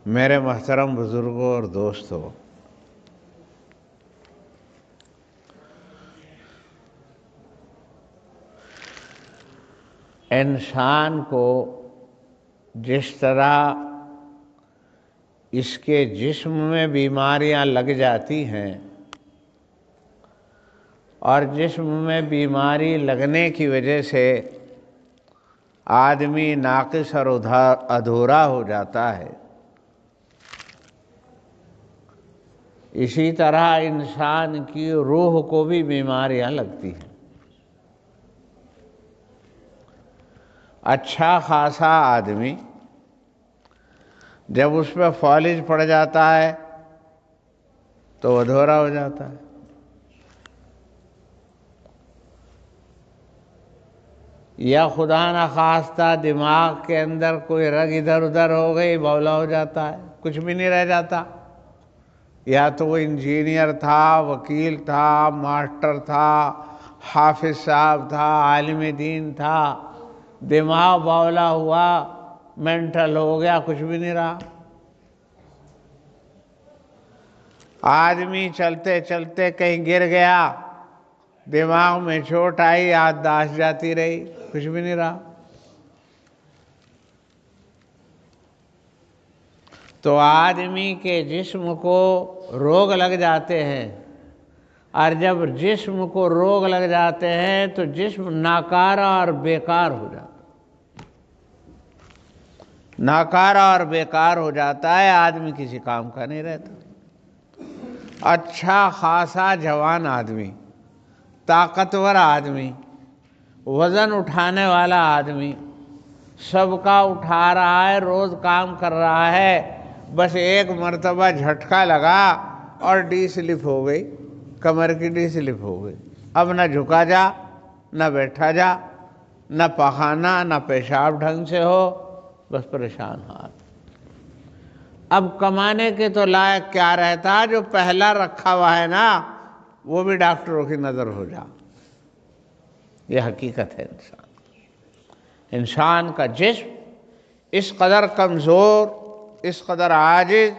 میرے محترم بزرگوں اور دوستوں، انسان کو جس طرح اس کے جسم میں بیماریاں لگ جاتی ہیں اور جسم میں بیماری لگنے کی وجہ سے آدمی ناقص اور ادھورا ہو جاتا ہے، اسی طرح انسان کی روح کو بھی بیماریاں لگتی ہیں۔ اچھا خاصا آدمی جب اس پہ فالج پڑ جاتا ہے تو ادھورا ہو جاتا ہے۔ یا خدا نخواستہ دماغ کے اندر کوئی رگ ادھر ادھر ہو گئی، بولا ہو جاتا ہے، کچھ بھی نہیں رہ جاتا۔ یا تو وہ انجینئر تھا، وکیل تھا، ماسٹر تھا، حافظ صاحب تھا، عالم دین تھا، دماغ بولا ہوا، مینٹل ہو گیا، کچھ بھی نہیں رہا۔ آدمی چلتے چلتے کہیں گر گیا، دماغ میں چوٹ آئی، یادداشت جاتی رہی، کچھ بھی نہیں رہا۔ تو آدمی کے جسم کو روگ لگ جاتے ہیں، اور جب جسم کو روگ لگ جاتے ہیں تو جسم ناکارہ اور بیکار ہو جاتا ہے، ناکارہ اور بیکار ہو جاتا ہے، آدمی کسی کام کا نہیں رہتا۔ اچھا خاصا جوان آدمی، طاقتور آدمی، وزن اٹھانے والا آدمی، سب کا اٹھا رہا ہے، روز کام کر رہا ہے، بس ایک مرتبہ جھٹکا لگا اور ڈی سلپ ہو گئی، کمر کی ڈی سلپ ہو گئی، اب نہ جھکا جا، نہ بیٹھا جا، نہ پخانا نہ پیشاب ڈھنگ سے ہو، بس پریشان حال۔ اب کمانے کے تو لائق کیا رہتا، جو پہلا رکھا ہوا ہے نا وہ بھی ڈاکٹروں کی نظر ہو جا۔ یہ حقیقت ہے انسان کا جسم اس قدر کمزور، اس قدر عاجز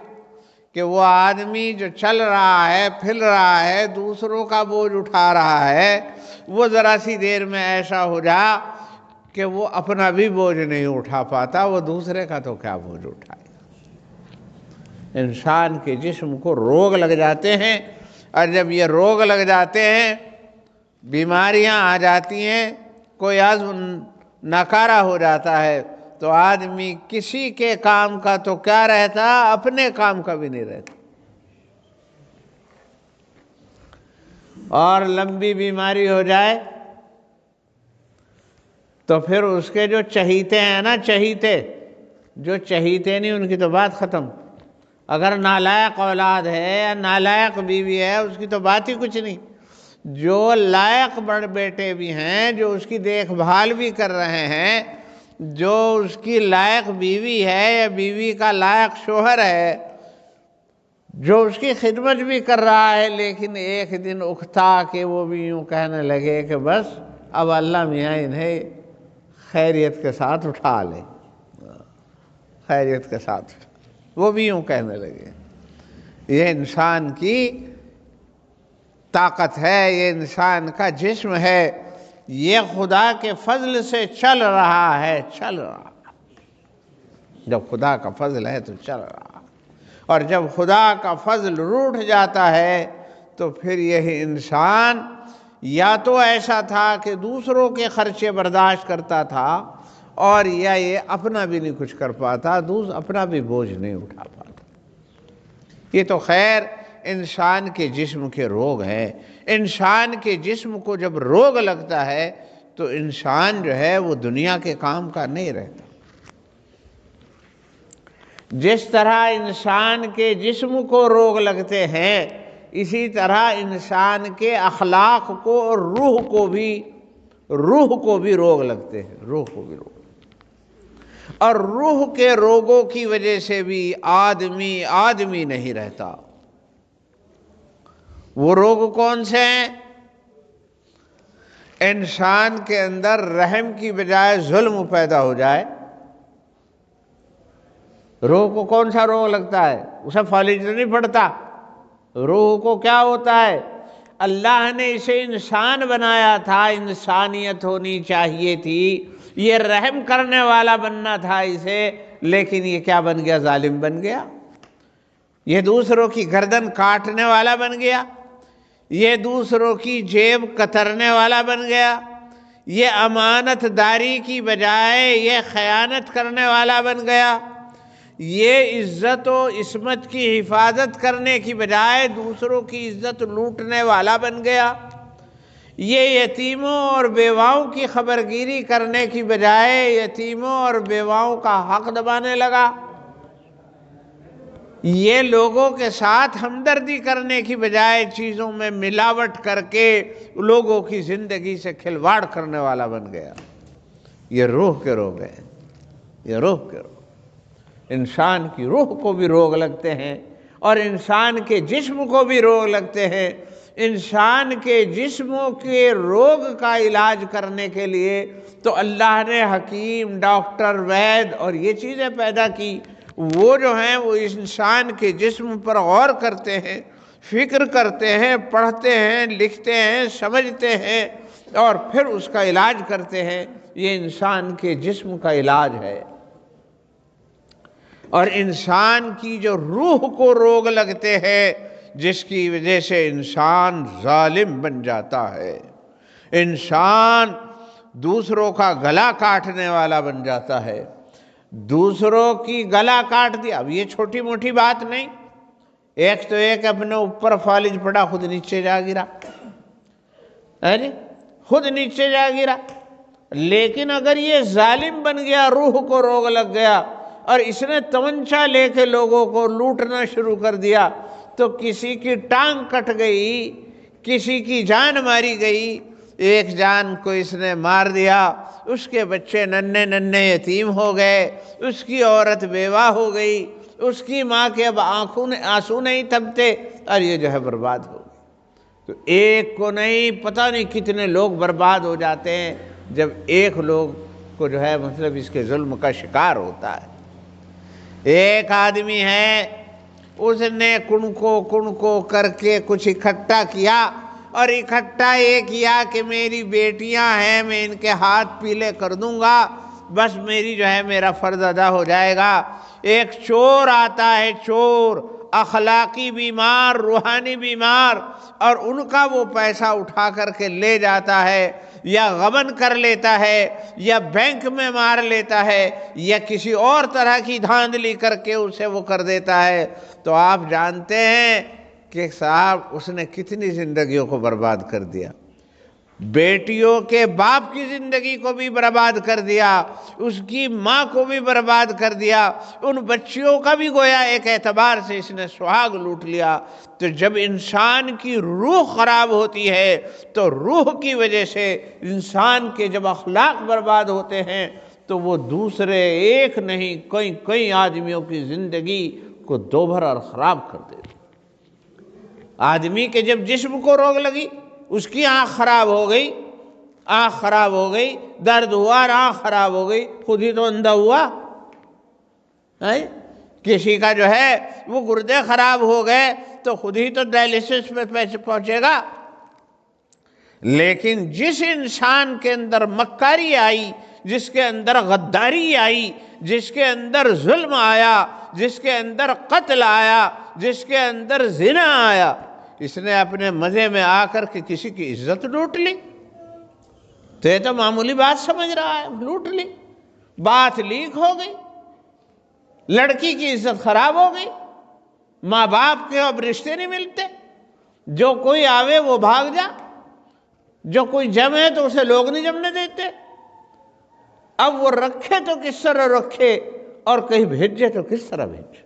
کہ وہ آدمی جو چل رہا ہے، پھر رہا ہے، دوسروں کا بوجھ اٹھا رہا ہے، وہ ذرا سی دیر میں ایسا ہو جا کہ وہ اپنا بھی بوجھ نہیں اٹھا پاتا، وہ دوسرے کا تو کیا بوجھ اٹھائے۔ انسان کے جسم کو روگ لگ جاتے ہیں، اور جب یہ روگ لگ جاتے ہیں، بیماریاں آ جاتی ہیں، کوئی عزم ناکارہ ہو جاتا ہے، تو آدمی کسی کے کام کا تو کیا رہتا، اپنے کام کا بھی نہیں رہتا۔ اور لمبی بیماری ہو جائے تو پھر اس کے جو چہیتے ہیں نا، چہیتے جو چہیتے نہیں، ان کی تو بات ختم۔ اگر نالائق اولاد ہے یا نالائق بیوی ہے، اس کی تو بات ہی کچھ نہیں۔ جو لائق بڑے بیٹے بھی ہیں، جو اس کی دیکھ بھال بھی کر رہے ہیں، جو اس کی لائق بیوی ہے یا بیوی کا لائق شوہر ہے، جو اس کی خدمت بھی کر رہا ہے، لیکن ایک دن اکتا کہ وہ بھی یوں کہنے لگے کہ بس اب اللہ میاں انہیں خیریت کے ساتھ اٹھا لے، خیریت کے ساتھ وہ بھی یوں کہنے لگے۔ یہ انسان کی طاقت ہے، یہ انسان کا جسم ہے، یہ خدا کے فضل سے چل رہا ہے، چل رہا۔ جب خدا کا فضل ہے تو چل رہا، اور جب خدا کا فضل روٹھ جاتا ہے تو پھر یہ انسان یا تو ایسا تھا کہ دوسروں کے خرچے برداشت کرتا تھا، اور یا یہ اپنا بھی نہیں کچھ کر پاتا، اپنا بھی بوجھ نہیں اٹھا پاتا۔ یہ تو خیر انسان کے جسم کے روگ ہیں۔ انسان کے جسم کو جب روگ لگتا ہے تو انسان جو ہے وہ دنیا کے کام کا نہیں رہتا۔ جس طرح انسان کے جسم کو روگ لگتے ہیں، اسی طرح انسان کے اخلاق کو اور روح کو بھی روگ لگتے ہیں، روح کو بھی روگ۔ اور روح کے روگوں کی وجہ سے بھی آدمی نہیں رہتا۔ وہ روگ کون سے ہیں؟ انسان کے اندر رحم کی بجائے ظلم پیدا ہو جائے، روح کو کون سا روگ لگتا ہے؟ اسے فالج نہیں پڑتا۔ روح کو کیا ہوتا ہے؟ اللہ نے اسے انسان بنایا تھا، انسانیت ہونی چاہیے تھی، یہ رحم کرنے والا بننا تھا اسے، لیکن یہ کیا بن گیا؟ ظالم بن گیا۔ یہ دوسروں کی گردن کاٹنے والا بن گیا، یہ دوسروں کی جیب کترنے والا بن گیا، یہ امانت داری کی بجائے یہ خیانت کرنے والا بن گیا، یہ عزت و عصمت کی حفاظت کرنے کی بجائے دوسروں کی عزت لوٹنے والا بن گیا، یہ یتیموں اور بیواؤں کی خبرگیری کرنے کی بجائے یتیموں اور بیواؤں کا حق دبانے لگا، یہ لوگوں کے ساتھ ہمدردی کرنے کی بجائے چیزوں میں ملاوٹ کر کے لوگوں کی زندگی سے کھلواڑ کرنے والا بن گیا۔ یہ روح کے روگ ہیں، یہ روح کے روگ۔ انسان کی روح کو بھی روگ لگتے ہیں اور انسان کے جسم کو بھی روگ لگتے ہیں۔ انسان کے جسموں کے روگ کا علاج کرنے کے لیے تو اللہ نے حکیم، ڈاکٹر، وید اور یہ چیزیں پیدا کی۔ وہ جو ہیں وہ انسان کے جسم پر غور کرتے ہیں، فکر کرتے ہیں، پڑھتے ہیں، لکھتے ہیں، سمجھتے ہیں اور پھر اس کا علاج کرتے ہیں۔ یہ انسان کے جسم کا علاج ہے۔ اور انسان کی جو روح کو روگ لگتے ہیں، جس کی وجہ سے انسان ظالم بن جاتا ہے، انسان دوسروں کا گلا کاٹنے والا بن جاتا ہے، دوسروں کی گلا کاٹ دیا۔ اب یہ چھوٹی موٹی بات نہیں، ایک تو ایک اپنے اوپر فالج پڑا، خود نیچے جا گرا، خود نیچے جا گرا۔ لیکن اگر یہ ظالم بن گیا، روح کو روگ لگ گیا اور اس نے تمنچا لے کے لوگوں کو لوٹنا شروع کر دیا، تو کسی کی ٹانگ کٹ گئی، کسی کی جان ماری گئی، ایک جان کو اس نے مار دیا، اس کے بچے ننھے ننھے یتیم ہو گئے، اس کی عورت بیوہ ہو گئی، اس کی ماں کے اب آنسو نہیں تھمتے اور یہ جو ہے برباد ہو گئی۔ تو ایک کو نہیں، پتہ نہیں کتنے لوگ برباد ہو جاتے ہیں جب ایک لوگ کو جو ہے مطلب اس کے ظلم کا شکار ہوتا ہے۔ ایک آدمی ہے، اس نے کن کو کر کے کچھ اکٹھا کیا اور اکٹھا یہ کیا کہ میری بیٹیاں ہیں، میں ان کے ہاتھ پیلے کر دوں گا، بس میری جو ہے میرا فرض ادا ہو جائے گا۔ ایک چور آتا ہے، چور، اخلاقی بیمار، روحانی بیمار، اور ان کا وہ پیسہ اٹھا کر کے لے جاتا ہے، یا غبن کر لیتا ہے، یا بینک میں مار لیتا ہے، یا کسی اور طرح کی دھاندلی کر کے اسے وہ کر دیتا ہے۔ تو آپ جانتے ہیں کہ صاحب اس نے کتنی زندگیوں کو برباد کر دیا، بیٹیوں کے باپ کی زندگی کو بھی برباد کر دیا، اس کی ماں کو بھی برباد کر دیا، ان بچیوں کا بھی گویا ایک اعتبار سے اس نے سہاگ لوٹ لیا۔ تو جب انسان کی روح خراب ہوتی ہے تو روح کی وجہ سے انسان کے جب اخلاق برباد ہوتے ہیں تو وہ دوسرے ایک نہیں کئی آدمیوں کی زندگی کو دوبھر اور خراب کر دیتے۔ آدمی کے جب جسم کو روگ لگی، اس کی آنکھ خراب ہو گئی، آنکھ خراب ہو گئی، درد ہوا اور آنکھ خراب ہو گئی، خود ہی تو اندھا ہوا۔ کسی کا جو ہے وہ گردے خراب ہو گئے تو خود ہی تو ڈائلیسس پہ پہنچے گا۔ لیکن جس انسان کے اندر مکاری آئی، جس کے اندر غداری آئی، جس کے اندر ظلم آیا، جس کے اندر قتل آیا، جس کے اندر زنا آیا، اس نے اپنے مزے میں آ کر کے کسی کی عزت لوٹ لی۔ تو یہ تو معمولی بات سمجھ رہا ہے، لوٹ لی، بات لیک ہو گئی، لڑکی کی عزت خراب ہو گئی، ماں باپ کے اب رشتے نہیں ملتے، جو کوئی آوے وہ بھاگ جا، جو کوئی جمے تو اسے لوگ نہیں جمنے دیتے۔ اب وہ رکھے تو کس طرح رکھے اور کہیں بھیجے تو کس طرح بھیجے؟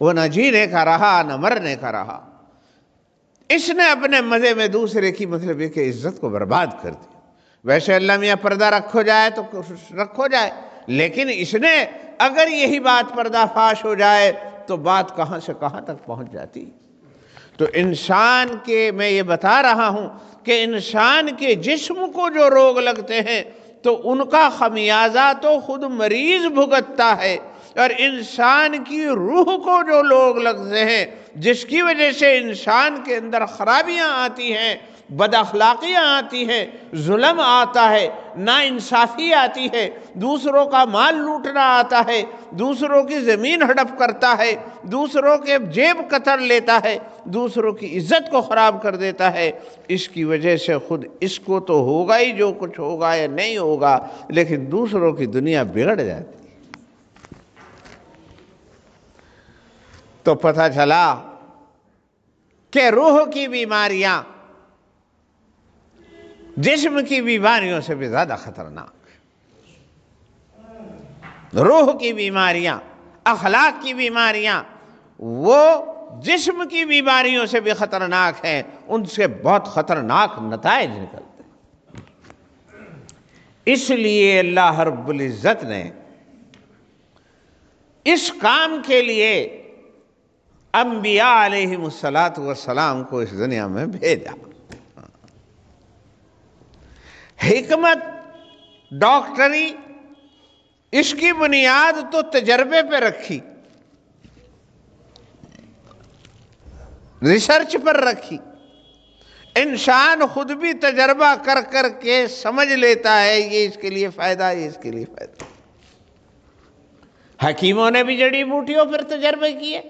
وہ نہ جینے کا رہا نہ مرنے کا رہا، اس نے اپنے مزے میں دوسرے کی مطلب یہ کہ عزت کو برباد کر دیا۔ ویسے اللہ میاں پردہ رکھو جائے تو رکھو جائے، لیکن اس نے اگر یہی بات پردہ فاش ہو جائے تو بات کہاں سے کہاں تک پہنچ جاتی۔ تو انسان کے میں یہ بتا رہا ہوں کہ انسان کے جسم کو جو روگ لگتے ہیں تو ان کا خمیازہ تو خود مریض بھگتتا ہے، اور انسان کی روح کو جو لوگ لگتے ہیں، جس کی وجہ سے انسان کے اندر خرابیاں آتی ہیں، بد اخلاقیاں آتی ہیں، ظلم آتا ہے، ناانصافی آتی ہے، دوسروں کا مال لوٹنا آتا ہے، دوسروں کی زمین ہڑپ کرتا ہے، دوسروں کے جیب کتر لیتا ہے، دوسروں کی عزت کو خراب کر دیتا ہے، اس کی وجہ سے خود اس کو تو ہوگا ہی جو کچھ ہوگا یا نہیں ہوگا، لیکن دوسروں کی دنیا بگڑ جاتی ہے۔ تو پتہ چلا کہ روح کی بیماریاں جسم کی بیماریوں سے بھی زیادہ خطرناک، روح کی بیماریاں، اخلاق کی بیماریاں وہ جسم کی بیماریوں سے بھی خطرناک ہیں، ان سے بہت خطرناک نتائج نکلتے ہیں۔ اس لیے اللہ رب العزت نے اس کام کے لیے انبیاء علیہم السلام کو اس دنیا میں بھیجا۔ حکمت ڈاکٹری اس کی بنیاد تو تجربے پہ رکھی، ریسرچ پر رکھی۔ انسان خود بھی تجربہ کر کر کے سمجھ لیتا ہے یہ اس کے لیے فائدہ ہے، یہ اس کے لیے فائدہ۔ حکیموں نے بھی جڑی بوٹیوں پر تجربے کیے،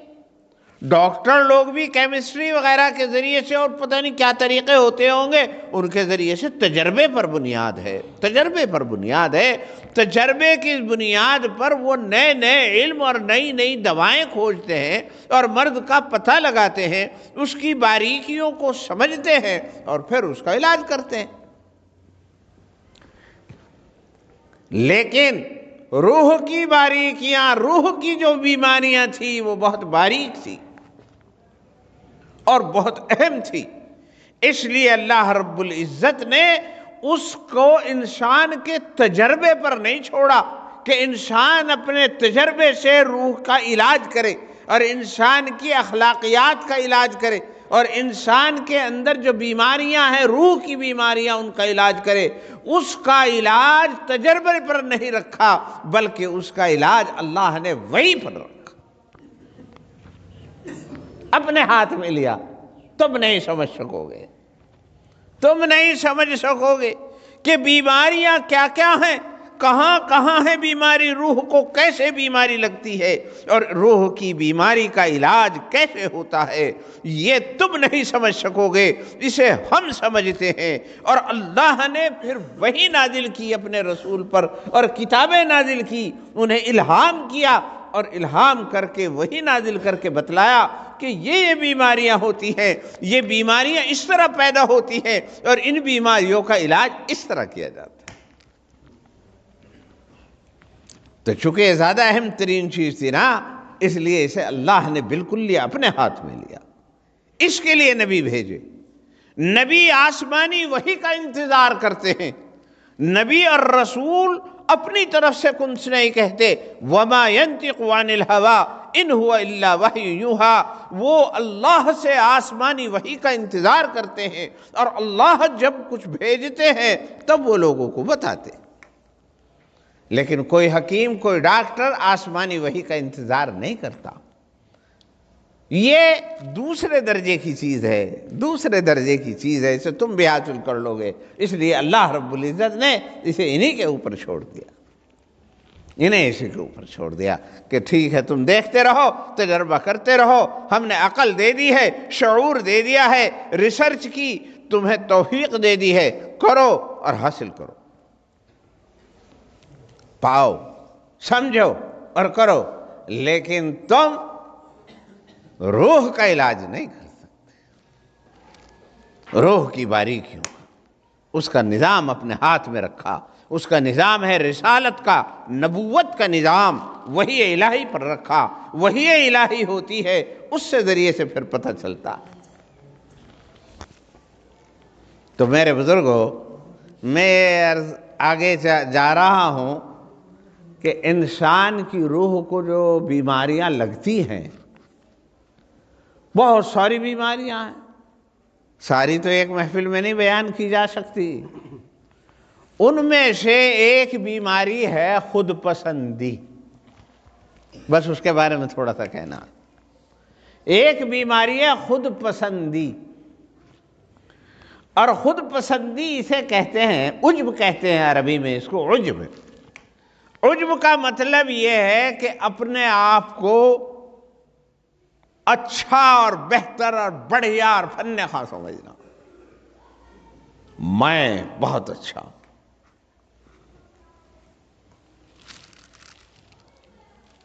ڈاکٹر لوگ بھی کیمسٹری وغیرہ کے ذریعے سے، اور پتہ نہیں کیا طریقے ہوتے ہوں گے، ان کے ذریعے سے تجربے پر بنیاد ہے، تجربے پر بنیاد ہے۔ تجربے کی بنیاد پر وہ نئے نئے علم اور نئی نئی دوائیں کھوجتے ہیں اور مرض کا پتہ لگاتے ہیں، اس کی باریکیوں کو سمجھتے ہیں اور پھر اس کا علاج کرتے ہیں۔ لیکن روح کی باریکیاں، روح کی جو بیماریاں تھیں وہ بہت باریک تھی اور بہت اہم تھی۔ اس لیے اللہ رب العزت نے اس کو انسان کے تجربے پر نہیں چھوڑا کہ انسان اپنے تجربے سے روح کا علاج کرے اور انسان کی اخلاقیات کا علاج کرے اور انسان کے اندر جو بیماریاں ہیں، روح کی بیماریاں، ان کا علاج کرے۔ اس کا علاج تجربے پر نہیں رکھا، بلکہ اس کا علاج اللہ نے وحی پر رکھا، اپنے ہاتھ میں لیا۔ تم نہیں سمجھ سکو گے، تم نہیں سمجھ سکو گے کہ بیماریاں کیا کیا ہیں، کہاں کہاں ہے بیماری، روح کو کیسے بیماری لگتی ہے اور روح کی بیماری کا علاج کیسے ہوتا ہے، یہ تم نہیں سمجھ سکو گے، اسے ہم سمجھتے ہیں۔ اور اللہ نے پھر وحی نازل کی اپنے رسول پر اور کتابیں نازل کی، انہیں الہام کیا اور الہام کر کے وحی نازل کر کے بتلایا کہ یہ بیماریاں ہوتی ہیں، یہ بیماریاں اس طرح پیدا ہوتی ہیں اور ان بیماریوں کا علاج اس طرح کیا جاتا ہے۔ تو چونکہ یہ زیادہ اہم ترین چیز تھی نا، اس لیے اسے اللہ نے بالکل لیا، اپنے ہاتھ میں لیا۔ اس کے لیے نبی بھیجے۔ نبی آسمانی وحی کا انتظار کرتے ہیں۔ نبی اور رسول اپنی طرف سے کچھ نہیں کہتے۔ وَمَا يَنْتِقُ عَنِ الْهَوَىٰ إِنْ هُوَ إِلَّا وَحْيٌ يُوحَىٰ، وہ اللہ سے آسمانی وحی کا انتظار کرتے ہیں اور اللہ جب کچھ بھیجتے ہیں تب وہ لوگوں کو بتاتے ہیں۔ لیکن کوئی حکیم، کوئی ڈاکٹر آسمانی وحی کا انتظار نہیں کرتا۔ یہ دوسرے درجے کی چیز ہے، دوسرے درجے کی چیز ہے، اسے تم بھی حاصل کر لو گے۔ اس لیے اللہ رب العزت نے اسے انہی کے اوپر چھوڑ دیا، انہیں اسی کے اوپر چھوڑ دیا کہ ٹھیک ہے، تم دیکھتے رہو، تجربہ کرتے رہو، ہم نے عقل دے دی ہے، شعور دے دیا ہے، ریسرچ کی تمہیں توفیق دے دی ہے، کرو اور حاصل کرو، پاؤ، سمجھو اور کرو۔ لیکن تم روح کا علاج نہیں کر سکتے، روح کی باریکیوں کا، اس کا نظام اپنے ہاتھ میں رکھا۔ اس کا نظام ہے رسالت کا، نبوت کا نظام، وحی الہی پر رکھا۔ وحی الہی ہوتی ہے، اس سے ذریعے سے پھر پتہ چلتا۔ تو میرے بزرگوں، میں آگے جا رہا ہوں کہ انسان کی روح کو جو بیماریاں لگتی ہیں، بہت ساری بیماریاں ہیں، ساری تو ایک محفل میں نہیں بیان کی جا سکتی۔ ان میں سے ایک بیماری ہے خود پسندی۔ بس اس کے بارے میں تھوڑا سا کہنا. ایک بیماری ہے خود پسندی، اور خود پسندی اسے کہتے ہیں، عجب کہتے ہیں عربی میں اس کو، عجب. عجب کا مطلب یہ ہے کہ اپنے آپ کو اچھا اور بہتر اور بڑھیا اور فن خواہ سمجھنا. میں بہت اچھا ہوں،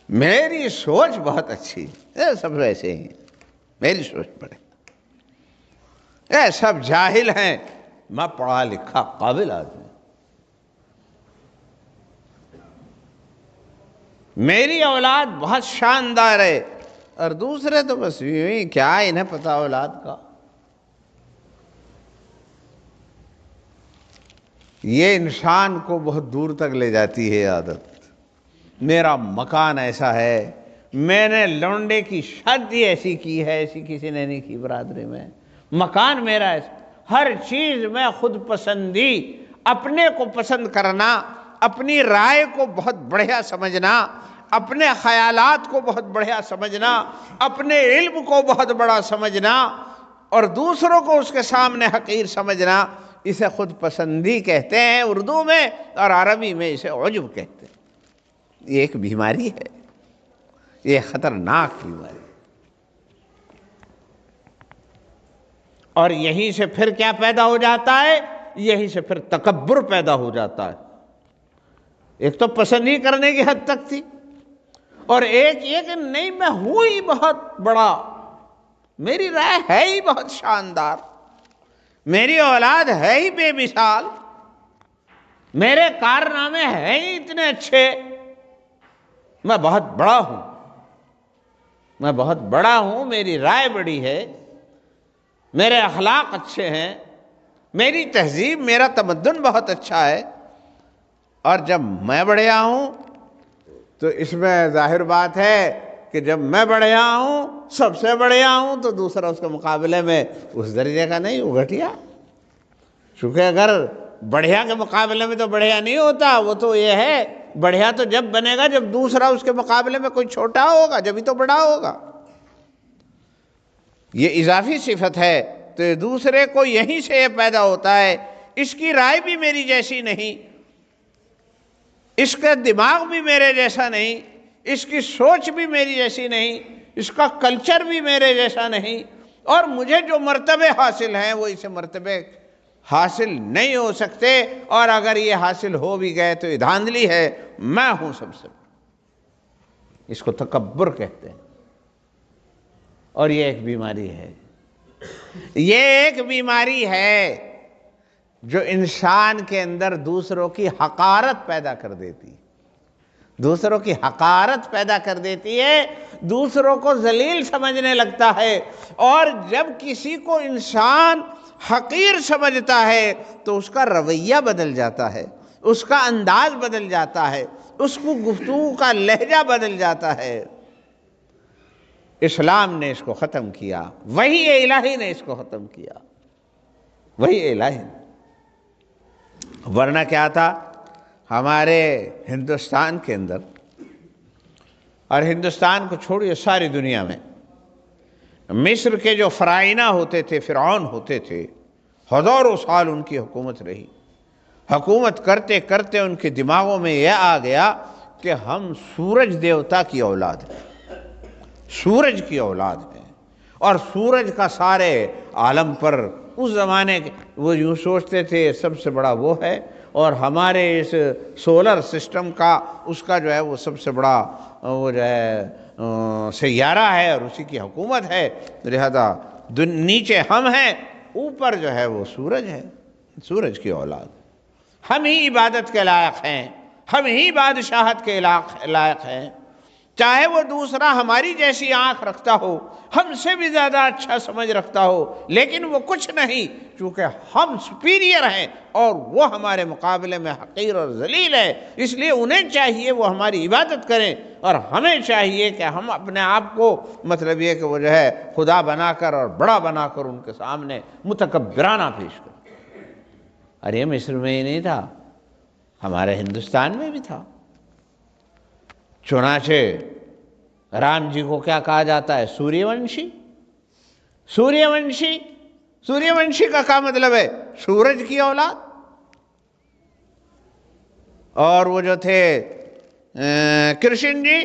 میری سوچ بہت اچھی ہے، سب ویسے ہی میری سوچ بڑے، سب جاہل ہیں، میں پڑھا لکھا قابل آدمی، میری اولاد بہت شاندار ہے، اور دوسرے تو بس یوں ہی، کیا انہیں پتا اولاد کا. یہ انسان کو بہت دور تک لے جاتی ہے عادت. میرا مکان ایسا ہے، میں نے لونڈے کی شادی ایسی کی ہے، ایسی کسی نے نہیں کی برادری میں، مکان میرا ایسا. ہر چیز میں خود پسندی، اپنے کو پسند کرنا، اپنی رائے کو بہت بڑھیا سمجھنا، اپنے خیالات کو بہت بڑھیا سمجھنا، اپنے علم کو بہت بڑا سمجھنا، اور دوسروں کو اس کے سامنے حقیر سمجھنا، اسے خود پسندی کہتے ہیں اردو میں، اور عربی میں اسے عجب کہتے ہیں. یہ ایک بیماری ہے، یہ خطرناک بیماری. اور یہیں سے پھر کیا پیدا ہو جاتا ہے؟ یہیں سے پھر تکبر پیدا ہو جاتا ہے. ایک تو پسندی کرنے کی حد تک تھی، اور ایک یہ کہ نہیں میں ہوں ہی بہت بڑا، میری رائے ہے ہی بہت شاندار، میری اولاد ہے ہی بے مثال، میرے کارنامے ہیں ہی اتنے اچھے، میں بہت بڑا ہوں، میں بہت بڑا ہوں، میری رائے بڑی ہے، میرے اخلاق اچھے ہیں، میری تہذیب، میرا تمدن بہت اچھا ہے. اور جب میں بڑھیا ہوں تو اس میں ظاہر بات ہے کہ جب میں بڑھیا ہوں، سب سے بڑھیا ہوں، تو دوسرا اس کے مقابلے میں اس درجے کا نہیں، وہ گھٹیا. چونکہ اگر بڑھیا کے مقابلے میں تو بڑھیا نہیں ہوتا، وہ تو یہ ہے بڑھیا تو جب بنے گا جب دوسرا اس کے مقابلے میں کوئی چھوٹا ہوگا، جبھی تو بڑا ہوگا. یہ اضافی صفت ہے، تو دوسرے کو یہیں سے یہ پیدا ہوتا ہے، اس کی رائے بھی میری جیسی نہیں، اس کا دماغ بھی میرے جیسا نہیں، اس کی سوچ بھی میری جیسی نہیں، اس کا کلچر بھی میرے جیسا نہیں، اور مجھے جو مرتبے حاصل ہیں وہ اسے مرتبے حاصل نہیں ہو سکتے، اور اگر یہ حاصل ہو بھی گئے تو یہ دھاندلی ہے، میں ہوں سب سے. اس کو تکبر کہتے ہیں، اور یہ ایک بیماری ہے. یہ ایک بیماری ہے جو انسان کے اندر دوسروں کی حقارت پیدا کر دیتی، دوسروں کی حقارت پیدا کر دیتی ہے، دوسروں کو ذلیل سمجھنے لگتا ہے. اور جب کسی کو انسان حقیر سمجھتا ہے تو اس کا رویہ بدل جاتا ہے، اس کا انداز بدل جاتا ہے، اس کو گفتگو کا لہجہ بدل جاتا ہے. اسلام نے اس کو ختم کیا، وحی الہی نے اس کو ختم کیا، وحی الہی. ورنہ کیا تھا ہمارے ہندوستان کے اندر، اور ہندوستان کو چھوڑیے ساری دنیا میں، مصر کے جو فرعونہ ہوتے تھے، فرعون ہوتے تھے، ہزاروں سال ان کی حکومت رہی. حکومت کرتے کرتے ان کے دماغوں میں یہ آ گیا کہ ہم سورج دیوتا کی اولاد ہیں، سورج کی اولاد ہیں، اور سورج کا سارے عالم پر اس زمانے کے وہ یوں سوچتے تھے سب سے بڑا وہ ہے، اور ہمارے اس سولر سسٹم کا اس کا جو ہے وہ سب سے بڑا وہ جو ہے سیارہ ہے، اور اسی کی حکومت ہے، لہذا نیچے ہم ہیں، اوپر جو ہے وہ سورج ہے، سورج کی اولاد. ہم ہی عبادت کے لائق ہیں، ہم ہی بادشاہت کے لائق ہیں، چاہے وہ دوسرا ہماری جیسی آنکھ رکھتا ہو، ہم سے بھی زیادہ اچھا سمجھ رکھتا ہو، لیکن وہ کچھ نہیں، چونکہ ہم سپیریئر ہیں اور وہ ہمارے مقابلے میں حقیر اور ذلیل ہے. اس لیے انہیں چاہیے وہ ہماری عبادت کریں، اور ہمیں چاہیے کہ ہم اپنے آپ کو مطلب یہ کہ وہ جو ہے خدا بنا کر اور بڑا بنا کر ان کے سامنے متکبرانہ پیش کریں. اور یہ مصر میں ہی نہیں تھا، ہمارے ہندوستان میں بھی تھا. چنانچہ رام جی کو کیا کہا جاتا ہے؟ سوریہ ونشی۔ سوریہ ونشی، سوریہ ونشی کا کیا مطلب ہے؟ سورج کی اولاد۔ اور وہ جو تھے کرشن جی،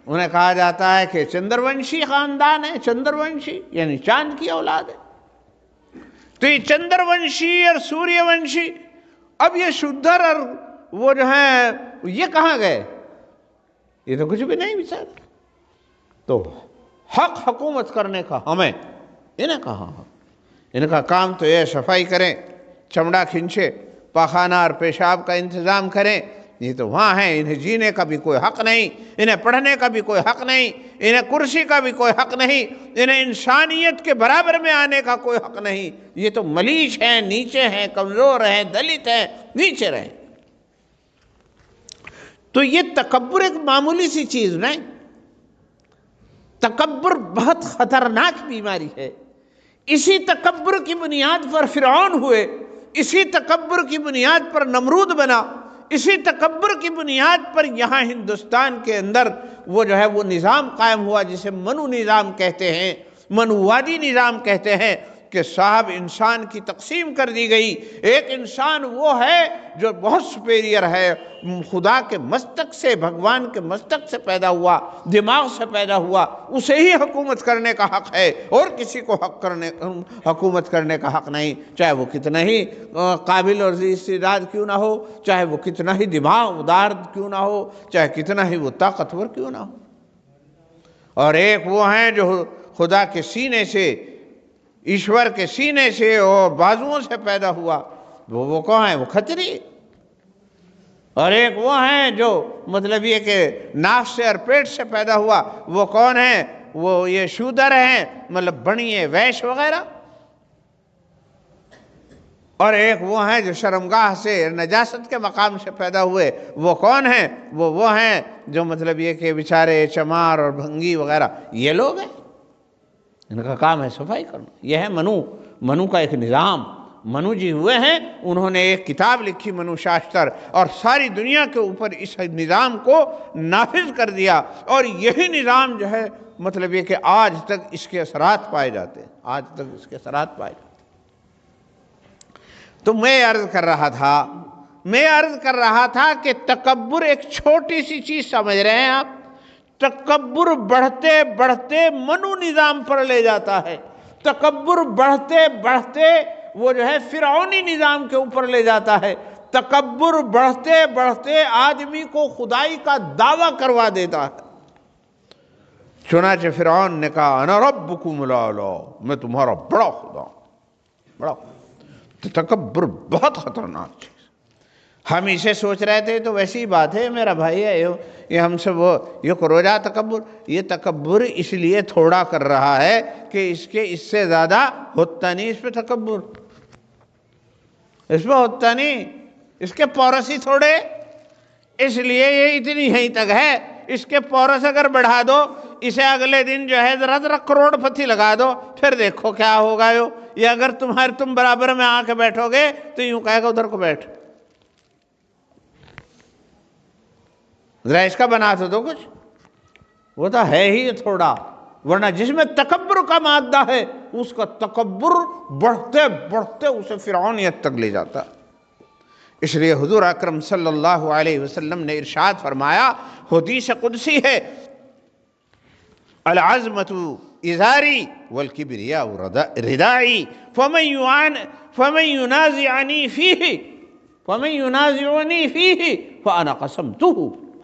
انہیں کہا جاتا ہے کہ چندر ونشی خاندان ہے، چندر ونشی یعنی چاند کی اولاد ہے۔ تو یہ چندر ونشی اور سوریہ ونشی، اب یہ شودر اور وہ جو ہیں یہ کہاں گئے؟ یہ تو کچھ بھی نہیں بیچارے۔ تو حق حکومت کرنے کا ہمیں انہیں کہا، ان کا کام تو یہ صفائی کریں، چمڑا کھینچے، پاخانہ اور پیشاب کا انتظام کریں، یہ تو وہاں ہیں۔ انہیں جینے کا بھی کوئی حق نہیں، انہیں پڑھنے کا بھی کوئی حق نہیں، انہیں کرسی کا بھی کوئی حق نہیں، انہیں انسانیت کے برابر میں آنے کا کوئی حق نہیں۔ یہ تو ملیچ ہیں، نیچے ہیں، کمزور ہیں، دلت ہیں، نیچے رہیں۔ تو یہ تکبر ایک معمولی سی چیز نہیں، تکبر بہت خطرناک بیماری ہے۔ اسی تکبر کی بنیاد پر فرعون ہوئے، اسی تکبر کی بنیاد پر نمرود بنا، اسی تکبر کی بنیاد پر یہاں ہندوستان کے اندر وہ جو ہے وہ نظام قائم ہوا جسے منو نظام کہتے ہیں، منووادی نظام کہتے ہیں، کہ صاحب انسان کی تقسیم کر دی گئی۔ ایک انسان وہ ہے جو بہت سپیریئر ہے، خدا کے مستق سے، بھگوان کے مستق سے پیدا ہوا، دماغ سے پیدا ہوا، اسے ہی حکومت کرنے کا حق ہے، اور کسی کو حکومت کرنے کا حق نہیں، چاہے وہ کتنا ہی قابل اور ذی استعداد کیوں نہ ہو، چاہے وہ کتنا ہی دماغ دار کیوں نہ ہو، چاہے کتنا ہی وہ طاقتور کیوں نہ ہو۔ اور ایک وہ ہیں جو خدا کے سینے سے، ایشور کے سینے سے اور بازوؤں سے پیدا ہوا، وہ کون ہیں؟ وہ کھتری۔ اور ایک وہ ہیں جو مطلب یہ کہ ناف سے اور پیٹ سے پیدا ہوا، وہ کون ہیں؟ وہ یہ شودر ہیں، مطلب بنیے ویش وغیرہ۔ اور ایک وہ ہیں جو شرمگاہ سے نجاست کے مقام سے پیدا ہوئے، وہ کون ہیں؟ وہ ہیں جو مطلب یہ کہ بیچارے چمار اور بھنگی وغیرہ، یہ لوگ ہیں۔ ان کا کام ہے صفائی کرنا۔ یہ ہے منو کا ایک نظام۔ منو جی ہوئے ہیں، انہوں نے ایک کتاب لکھی منو شاستر، اور ساری دنیا کے اوپر اس نظام کو نافذ کر دیا، اور یہی نظام جو ہے مطلب یہ کہ آج تک اس کے اثرات پائے جاتے ہیں، آج تک اس کے اثرات پائے جاتے ہیں۔ تو میں عرض کر رہا تھا کہ تکبر ایک چھوٹی سی چیز سمجھ رہے ہیں آپ، تکبر بڑھتے بڑھتے منو نظام پر لے جاتا ہے، تکبر بڑھتے بڑھتے وہ جو ہے فرعونی نظام کے اوپر لے جاتا ہے، تکبر بڑھتے بڑھتے آدمی کو خدائی کا دعویٰ کروا دیتا ہے۔ چنانچہ فرعون نے کہا انا ربکم الاعلی، میں تمہارا بڑا خدا ہوں، بڑا خدا۔ تو تکبر بہت خطرناک چیز۔ ہم اسے سوچ رہے تھے تو ویسی بات ہے میرا بھائی ہے یہ ہم سے وہ یہ کروجا تکبر، یہ تکبر اس لیے تھوڑا کر رہا ہے کہ اس سے زیادہ ہوتا نہیں، اس پہ تکبر اس پہ ہوتا نہیں، اس کے پورس ہی تھوڑے، اس لیے یہ اتنی یہیں تک ہے۔ اس کے پورس اگر بڑھا دو، اسے اگلے دن جو ہے ذرا کروڑ پتی لگا دو، پھر دیکھو کیا ہوگا۔ یہ اگر تم برابر میں آ کے بیٹھو گے تو یوں کہے گا ادھر کو بیٹھ، ذرا اس کا بنا تو دو کچھ، وہ تو ہے ہی تھوڑا۔ ورنہ جس میں تکبر کا مادہ ہے اس کا تکبر بڑھتے بڑھتے اسے فرعونیت تک لے جاتا۔ اس لیے حضور اکرم صلی اللہ علیہ وسلم نے ارشاد فرمایا، حدیث قدسی ہے، العظمت ازاری والکبریاء ردائی فمن ینازعنی فیہ فانا قسمتہ۔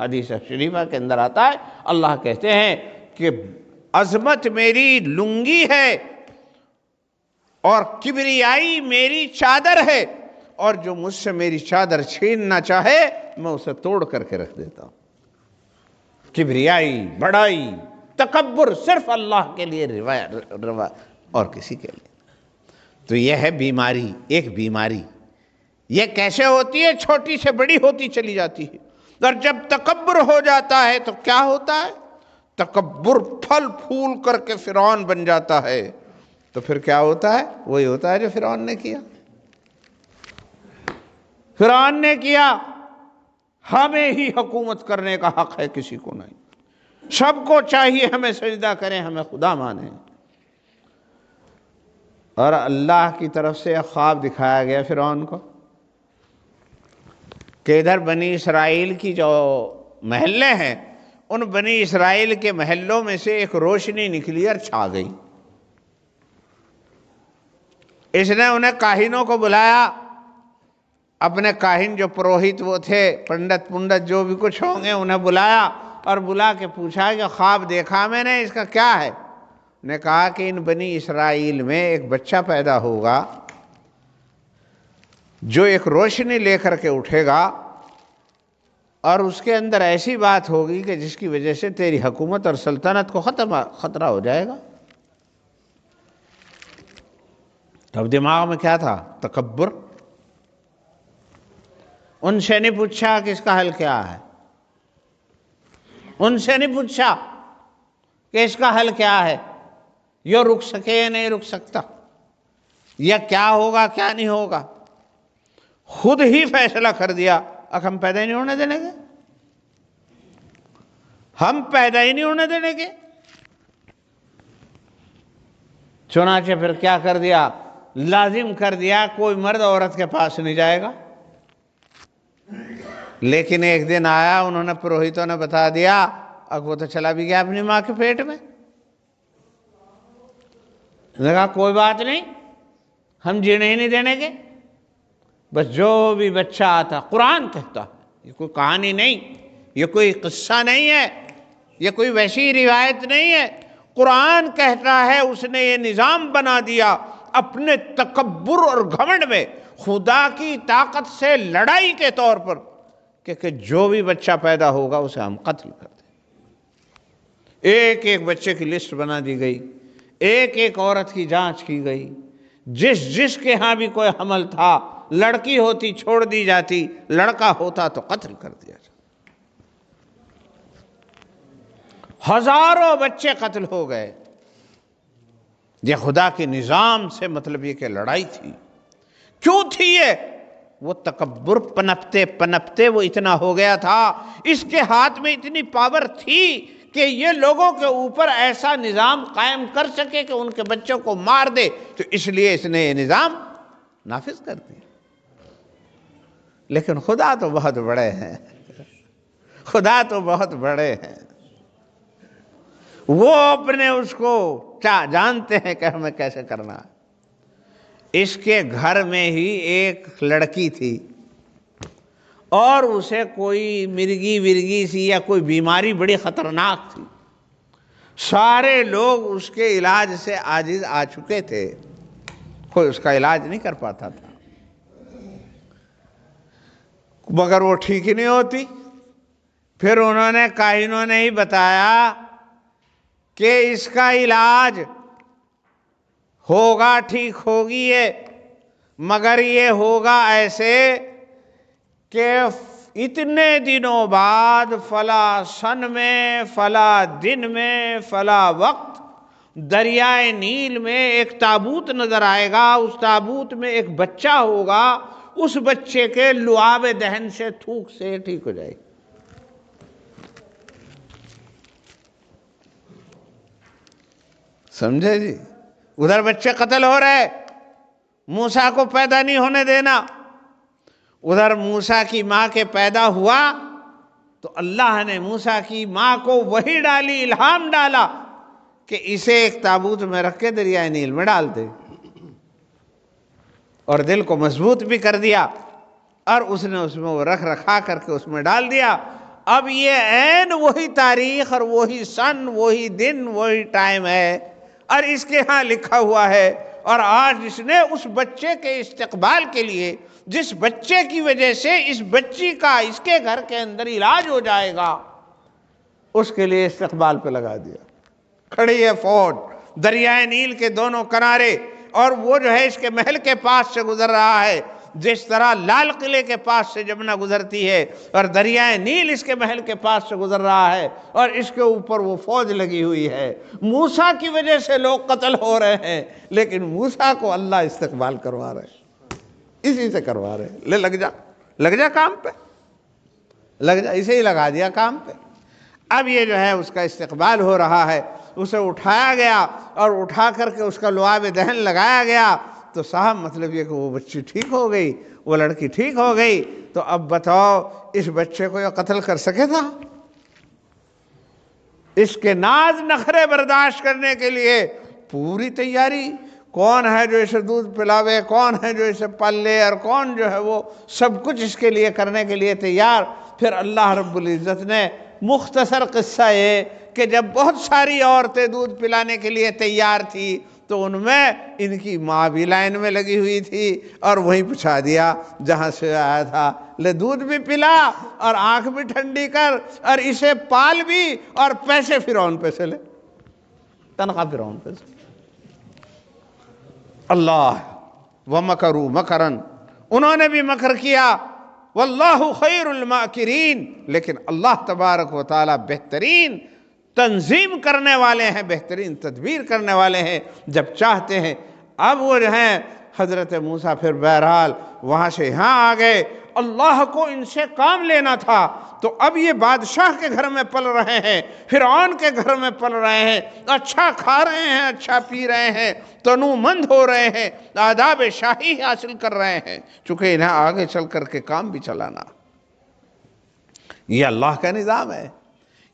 حدیث شریفہ کے اندر آتا ہے، اللہ کہتے ہیں کہ عظمت میری لنگی ہے اور کبریائی میری چادر ہے، اور جو مجھ سے میری چادر چھیننا چاہے میں اسے توڑ کر کے رکھ دیتا ہوں۔ کبریائی، بڑائی، تکبر صرف اللہ کے لیے روا اور کسی کے لیے۔ تو یہ ہے بیماری، ایک بیماری۔ یہ کیسے ہوتی ہے؟ چھوٹی سے بڑی ہوتی چلی جاتی ہے، اور جب تکبر ہو جاتا ہے تو کیا ہوتا ہے؟ تکبر پھل پھول کر کے فرعون بن جاتا ہے۔ تو پھر کیا ہوتا ہے؟ وہی ہوتا ہے جو فرعون نے کیا۔ فرعون نے کیا، ہمیں ہی حکومت کرنے کا حق ہے، کسی کو نہیں۔ سب کو چاہیے ہمیں سجدہ کریں، ہمیں خدا مانیں۔ اور اللہ کی طرف سے ایک خواب دکھایا گیا فرعون کو کہ ادھر بنی اسرائیل کی جو محلے ہیں، ان بنی اسرائیل کے محلوں میں سے ایک روشنی نکلی اور چھا گئی۔ اس نے انہیں کاہنوں کو بلایا، اپنے کاہن جو پروہت وہ تھے، پنڈت جو بھی کچھ ہوں گے، انہیں بلایا اور بلا کے پوچھا کہ خواب دیکھا میں نے، اس کا کیا ہے؟ نے کہا کہ ان بنی اسرائیل میں ایک بچہ پیدا ہوگا جو ایک روشنی لے کر کے اٹھے گا، اور اس کے اندر ایسی بات ہوگی کہ جس کی وجہ سے تیری حکومت اور سلطنت کو خطرہ ہو جائے گا۔ تب دماغ میں کیا تھا؟ تکبر۔ ان سے نہیں پوچھا کہ اس کا حل کیا ہے، ان سے نہیں پوچھا کہ اس کا حل کیا ہے، یہ رک سکے یا نہیں رک سکتا، یا کیا ہوگا کیا نہیں ہوگا، خود ہی فیصلہ کر دیا اب ہم پیدا ہی نہیں ہونے دینے گے، ہم پیدا ہی نہیں ہونے دینے گے۔ چنانچہ پھر کیا کر دیا؟ لازم کر دیا کوئی مرد عورت کے پاس نہیں جائے گا۔ لیکن ایک دن آیا، انہوں نے پروہتوں نے بتا دیا، اب وہ تو چلا بھی گیا اپنی ماں کے پیٹ میں۔ نے کہا کوئی بات نہیں، ہم جینے ہی نہیں دینے گے، بس جو بھی بچہ آتا، قرآن کہتا، یہ کوئی کہانی نہیں، یہ کوئی قصہ نہیں ہے، یہ کوئی ویسی روایت نہیں ہے، قرآن کہتا ہے اس نے یہ نظام بنا دیا اپنے تکبر اور گھمنڈ میں، خدا کی طاقت سے لڑائی کے طور پر، کہ جو بھی بچہ پیدا ہوگا اسے ہم قتل کر دیں۔ ایک ایک بچے کی لسٹ بنا دی گئی، ایک ایک عورت کی جانچ کی گئی، جس کے ہاں بھی کوئی حمل تھا، لڑکی ہوتی چھوڑ دی جاتی، لڑکا ہوتا تو قتل کر دیا جاتا۔ ہزاروں بچے قتل ہو گئے۔ یہ خدا کے نظام سے مطلب یہ کہ لڑائی تھی۔ کیوں تھی یہ؟ وہ تکبر پنپتے پنپتے وہ اتنا ہو گیا تھا، اس کے ہاتھ میں اتنی پاور تھی کہ یہ لوگوں کے اوپر ایسا نظام قائم کر سکے کہ ان کے بچوں کو مار دے، تو اس لیے اس نے یہ نظام نافذ کر دیا۔ لیکن خدا تو بہت بڑے ہیں، خدا تو بہت بڑے ہیں، وہ اپنے اس کو جانتے ہیں کہ ہمیں کیسے کرنا ہے۔ اس کے گھر میں ہی ایک لڑکی تھی اور اسے کوئی مرگی ورگی سی یا کوئی بیماری بڑی خطرناک تھی، سارے لوگ اس کے علاج سے عاجز آ چکے تھے، کوئی اس کا علاج نہیں کر پاتا تھا، مگر وہ ٹھیک ہی نہیں ہوتی۔ پھر انہوں نے کاہنوں نے ہی بتایا کہ اس کا علاج ہوگا، ٹھیک ہوگی یہ، مگر یہ ہوگا ایسے کہ اتنے دنوں بعد فلاں سن میں، فلاں دن میں، فلاں وقت دریائے نیل میں ایک تابوت نظر آئے گا، اس تابوت میں ایک بچہ ہوگا، اس بچے کے لعاب دہن سے، تھوک سے ٹھیک ہو جائے گی۔ سمجھے جی؟ ادھر بچے قتل ہو رہے، موسیٰ کو پیدا نہیں ہونے دینا، ادھر موسیٰ کی ماں کے پیدا ہوا تو اللہ نے موسیٰ کی ماں کو وہی ڈالی، الہام ڈالا کہ اسے ایک تابوت میں رکھ کے دریائے نیل میں ڈال دے، اور دل کو مضبوط بھی کر دیا، اور اس نے اس میں وہ رکھ رکھا کر کے اس میں ڈال دیا۔ اب یہ عین وہی تاریخ اور وہی سن، وہی دن، وہی ٹائم ہے، اور اس کے ہاں لکھا ہوا ہے، اور آج اس نے اس بچے کے استقبال کے لیے، جس بچے کی وجہ سے اس بچی کا اس کے گھر کے اندر علاج ہو جائے گا، اس کے لیے استقبال پہ لگا دیا۔ کھڑی ہے فوج دریائے نیل کے دونوں کنارے، اور وہ جو ہے اس کے محل کے پاس سے گزر رہا ہے، جس طرح لال قلعے کے پاس سے جمنا گزرتی ہے، اور دریائے نیل اس کے محل کے پاس سے گزر رہا ہے، اور اس کے اوپر وہ فوج لگی ہوئی ہے۔ موسیٰ کی وجہ سے لوگ قتل ہو رہے ہیں، لیکن موسیٰ کو اللہ استقبال کروا رہے ہیں، اسی سے کروا رہے ہیں۔ لے لگ جا کام پہ، لگ جا، اسے ہی لگا دیا کام پہ۔ اب یہ جو ہے اس کا استقبال ہو رہا ہے، اسے اٹھایا گیا اور اٹھا کر کے اس کا لعاب دہن لگایا گیا، تو صاحب مطلب یہ کہ وہ بچی ٹھیک ہو گئی، وہ لڑکی ٹھیک ہو گئی۔ تو اب بتاؤ اس بچے کو یہ قتل کر سکے تھا؟ اس کے ناز نخرے برداشت کرنے کے لیے پوری تیاری، کون ہے جو اسے دودھ پلاوے، کون ہے جو اسے پالے، اور کون جو ہے وہ سب کچھ اس کے لیے کرنے کے لیے تیار۔ پھر اللہ رب العزت نے مختصر قصہ یہ کہ جب بہت ساری عورتیں دودھ پلانے کے لیے تیار تھی تو ان میں ان کی ماں بھی لائن میں لگی ہوئی تھی، اور وہیں پہنچا دیا جہاں سے آیا تھا، لے دودھ بھی پلا اور آنکھ بھی ٹھنڈی کر اور اسے پال بھی، اور پیسے فرعون پہ سے لے، تنخواہ فرعون پہ سے۔ اللہ وَمَكَرُوا مَكَرًا، انہوں نے بھی مکر کیا، واللہ خیر الماکرین، لیکن اللہ تبارک و تعالی بہترین تنظیم کرنے والے ہیں، بہترین تدبیر کرنے والے ہیں جب چاہتے ہیں۔ اب وہ جو ہیں حضرت موسیٰ پھر بہرحال وہاں سے یہاں آ گئے، اللہ کو ان سے کام لینا تھا، تو اب یہ بادشاہ کے گھر میں پل رہے ہیں، فرعون کے گھر میں پل رہے ہیں، اچھا کھا رہے ہیں، اچھا پی رہے ہیں، تنو مند ہو رہے ہیں، آداب شاہی حاصل کر رہے ہیں، چونکہ انہیں آگے چل کر کے کام بھی چلانا۔ یہ اللہ کا نظام ہے،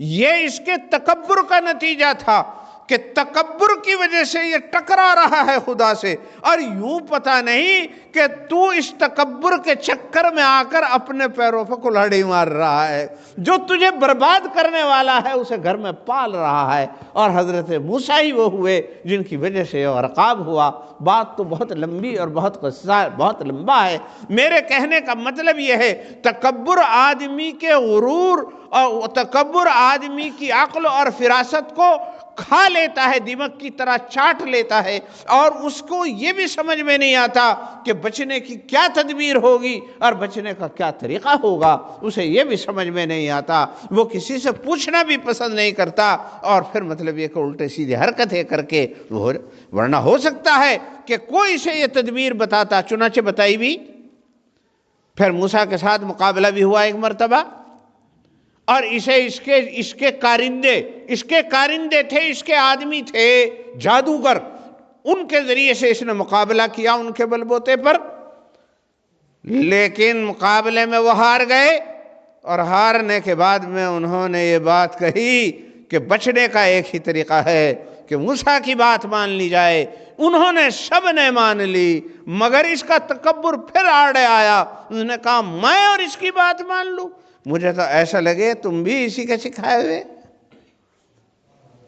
یہ اس کے تکبر کا نتیجہ تھا کہ تکبر کی وجہ سے یہ ٹکرا رہا ہے خدا سے، اور یوں پتہ نہیں کہ تو اس تکبر کے چکر میں آ کر اپنے پیروں پر کلہڑی مار رہا ہے، جو تجھے برباد کرنے والا ہے اسے گھر میں پال رہا ہے۔ اور حضرت موسیٰ ہی وہ ہوئے جن کی وجہ سے یہ غرقاب ہوا۔ بات تو بہت لمبی اور بہت قصہ بہت لمبا ہے، میرے کہنے کا مطلب یہ ہے تکبر آدمی کے غرور اور تکبر آدمی کی عقل اور فراست کو کھا لیتا ہے، دیمک کی طرح چاٹ لیتا ہے، اور اس کو یہ بھی سمجھ میں نہیں آتا کہ بچنے کی کیا تدبیر ہوگی اور بچنے کا کیا طریقہ ہوگا، اسے یہ بھی سمجھ میں نہیں آتا، وہ کسی سے پوچھنا بھی پسند نہیں کرتا، اور پھر مطلب یہ کہ الٹے سیدھے حرکتیں کر کے ورنہ ہو سکتا ہے کہ کوئی سے یہ تدبیر بتاتا، چنانچہ بتائی بھی۔ پھر موسیٰ کے ساتھ مقابلہ بھی ہوا ایک مرتبہ، اور اسے اس کے کارندے تھے، اس کے آدمی تھے جادوگر، ان کے ذریعے سے اس نے مقابلہ کیا ان کے بل بوتے پر، لیکن مقابلے میں وہ ہار گئے، اور ہارنے کے بعد میں انہوں نے یہ بات کہی کہ بچنے کا ایک ہی طریقہ ہے کہ موسیٰ کی بات مان لی جائے۔ انہوں نے سب نے مان لی، مگر اس کا تکبر پھر آڑے آیا، انہوں نے کہا میں اور اس کی بات مان لوں، مجھے تو ایسا لگے تم بھی اسی کے سکھائے ہوئے۔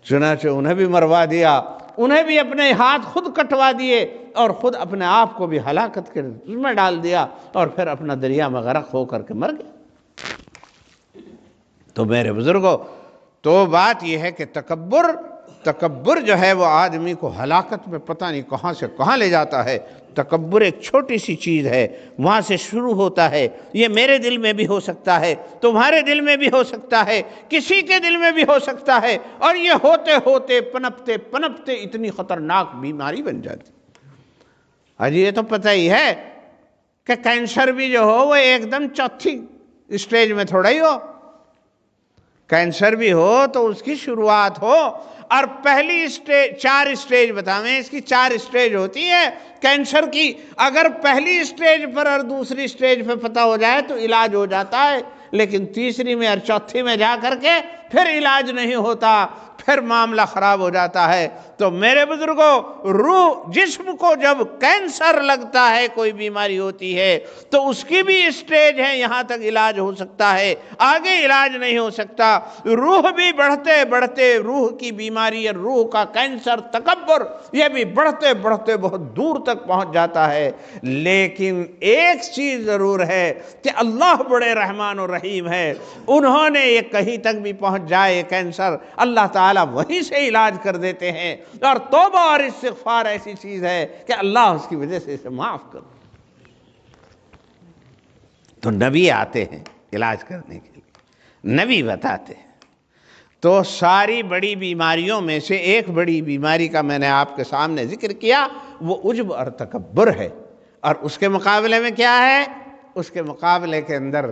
چنانچہ انہیں بھی مروا دیا، انہیں بھی اپنے ہاتھ خود کٹوا دیے، اور خود اپنے آپ کو بھی ہلاکت کے اس میں ڈال دیا، اور پھر اپنا دریا میں غرق ہو کر کے مر گئے۔ تو میرے بزرگوں، تو بات یہ ہے کہ تکبر جو ہے وہ آدمی کو ہلاکت میں پتہ نہیں کہاں سے کہاں لے جاتا ہے۔ تکبر ایک چھوٹی سی چیز ہے، وہاں سے شروع ہوتا ہے، یہ میرے دل میں بھی ہو سکتا ہے، تمہارے دل میں بھی ہو سکتا ہے، کسی کے دل میں بھی ہو سکتا ہے، اور یہ ہوتے ہوتے پنپتے پنپتے اتنی خطرناک بیماری بن جاتی۔ آج یہ تو پتہ ہی ہے کہ کینسر بھی جو ہو وہ ایک دم چوتھی اسٹیج میں تھوڑا ہی ہو، کینسر بھی ہو تو اس کی شروعات ہو، اور پہلی اسٹیج 4 اسٹیج بتاویں، اس کی 4 اسٹیج ہوتی ہے کینسر کی۔ اگر پہلی اسٹیج پر اور دوسری اسٹیج پہ پتہ ہو جائے تو علاج ہو جاتا ہے، لیکن تیسری میں اور چوتھی میں جا کر کے پھر علاج نہیں ہوتا، پھر معاملہ خراب ہو جاتا ہے۔ تو میرے بزرگوں، روح جسم کو جب کینسر لگتا ہے، کوئی بیماری ہوتی ہے، تو اس کی بھی اسٹیج ہے، یہاں تک علاج ہو سکتا ہے، آگے علاج نہیں ہو سکتا۔ روح بھی بڑھتے بڑھتے، روح کی بیماری اور روح کا کینسر تکبر، یہ بھی بڑھتے بڑھتے بہت دور تک پہنچ جاتا ہے۔ لیکن ایک چیز ضرور ہے کہ اللہ بڑے رحمان و رحیم ہے، انہوں نے یہ کہیں تک بھی پہنچ جائے کینسر، اللہ تعالیٰ وہیں سے علاج کر دیتے ہیں، اور توبہ اور استغفار ایسی چیز ہے کہ اللہ اس کی وجہ سے اسے معاف کر۔ تو نبی آتے ہیں علاج کرنے کے لیے، نبی بتاتے ہیں۔ تو ساری بڑی بیماریوں میں سے ایک بڑی بیماری کا میں نے آپ کے سامنے ذکر کیا، وہ عجب اور تکبر ہے، اور اس کے مقابلے میں کیا ہے؟ اس کے مقابلے کے اندر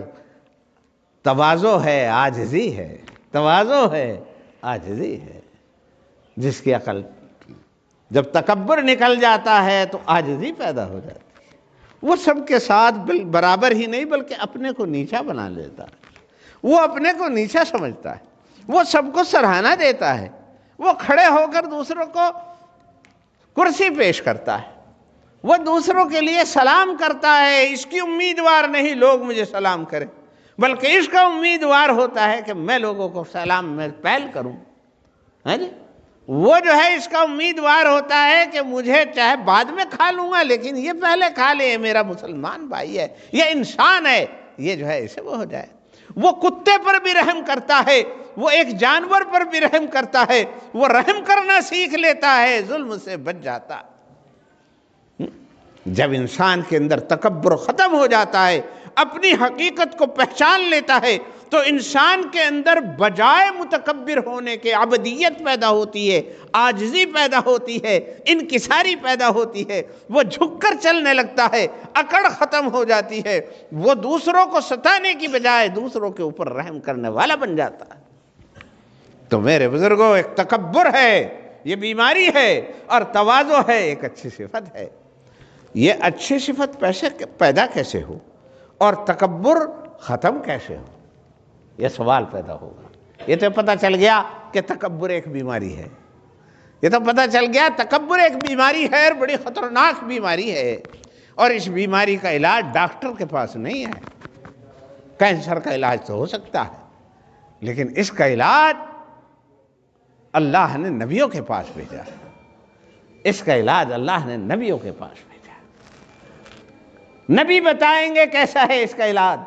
تواضع ہے، عاجزی ہے، تواضع ہے، عاجزی ہے. جس کی عقل، جب تکبر نکل جاتا ہے تو عاجزی پیدا ہو جاتی ہے. وہ سب کے ساتھ برابر ہی نہیں بلکہ اپنے کو نیچا بنا لیتا ہے. وہ اپنے کو نیچا سمجھتا ہے، وہ سب کو سراہنا دیتا ہے، وہ کھڑے ہو کر دوسروں کو کرسی پیش کرتا ہے، وہ دوسروں کے لیے سلام کرتا ہے. اس کی امیدوار نہیں لوگ مجھے سلام کریں، بلکہ اس کا امیدوار ہوتا ہے کہ میں لوگوں کو سلام میں پہل کروں. وہ جو ہے اس کا امیدوار ہوتا ہے کہ مجھے چاہے بعد میں کھا لوں گا لیکن یہ پہلے کھا لے، یہ میرا مسلمان بھائی ہے، یہ انسان ہے، یہ جو ہے اسے وہ ہو جائے. وہ کتے پر بھی رحم کرتا ہے، وہ ایک جانور پر بھی رحم کرتا ہے. وہ رحم کرنا سیکھ لیتا ہے، ظلم سے بچ جاتا. جب انسان کے اندر تکبر ختم ہو جاتا ہے، اپنی حقیقت کو پہچان لیتا ہے، تو انسان کے اندر بجائے متکبر ہونے کے عبدیت پیدا ہوتی ہے، عاجزی پیدا ہوتی ہے، انکساری پیدا ہوتی ہے. وہ جھک کر چلنے لگتا ہے، اکڑ ختم ہو جاتی ہے. وہ دوسروں کو ستانے کی بجائے دوسروں کے اوپر رحم کرنے والا بن جاتا ہے. تو میرے بزرگوں، ایک تکبر ہے، یہ بیماری ہے، اور تواضع ہے، ایک اچھی صفت ہے. یہ اچھی صفت پیدا کیسے ہو اور تکبر ختم کیسے ہو، یہ سوال پیدا ہوگا. یہ تو پتہ چل گیا کہ تکبر ایک بیماری ہے. یہ تو پتہ چل گیا تکبر ایک بیماری ہے، اور بڑی خطرناک بیماری ہے. اور اس بیماری کا علاج ڈاکٹر کے پاس نہیں ہے. کینسر کا علاج تو ہو سکتا ہے، لیکن اس کا علاج اللہ نے نبیوں کے پاس بھیجا ہے. اس کا علاج اللہ نے نبیوں کے پاس بھیجا. نبی بتائیں گے کیسا ہے اس کا علاج.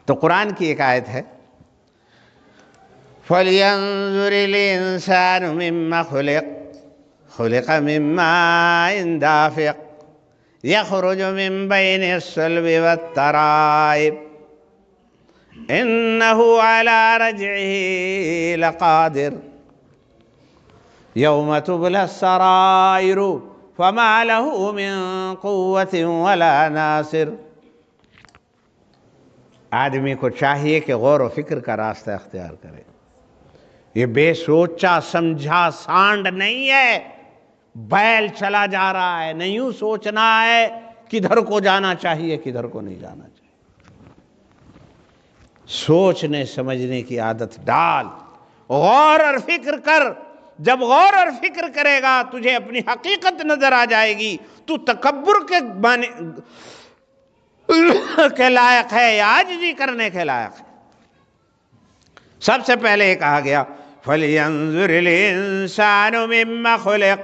تو قرآن کی ایک آیت ہے، فَلْيَنظُرِ الْإِنسَانُ مِمَّ خُلِقَ خُلِقَ مِن مَّاءٍ دَافِقٍ يَخْرُجُ مِن بَيْنِ الصُّلْبِ وَالتَّرَائِبِ إِنَّهُ عَلَىٰ رَجْعِهِ لَقَادِرٌ يَوْمَ تُبْلَى السَّرَائِرُ فَمَا لَهُ مِن قُوَّةٍ وَلَا نَاصِرٍ. آدمی کو چاہیے کہ غور و فکر کا راستہ اختیار کرے. یہ بے سوچا سمجھا سانڈ نہیں ہے، بیل چلا جا رہا ہے. نہیں یوں سوچنا ہے کدھر کو جانا چاہیے کدھر کو نہیں جانا چاہیے. سوچنے سمجھنے کی عادت ڈال، غور اور فکر کر. جب غور اور فکر کرے گا تجھے اپنی حقیقت نظر آ جائے گی. تو تکبر کے لائق ہے یا عاجزی کرنے کے لائق ہے. سب سے پہلے یہ کہا گیا فَلْيَنظُرِ الْإِنسَانُ مِمَّ خُلِقَ.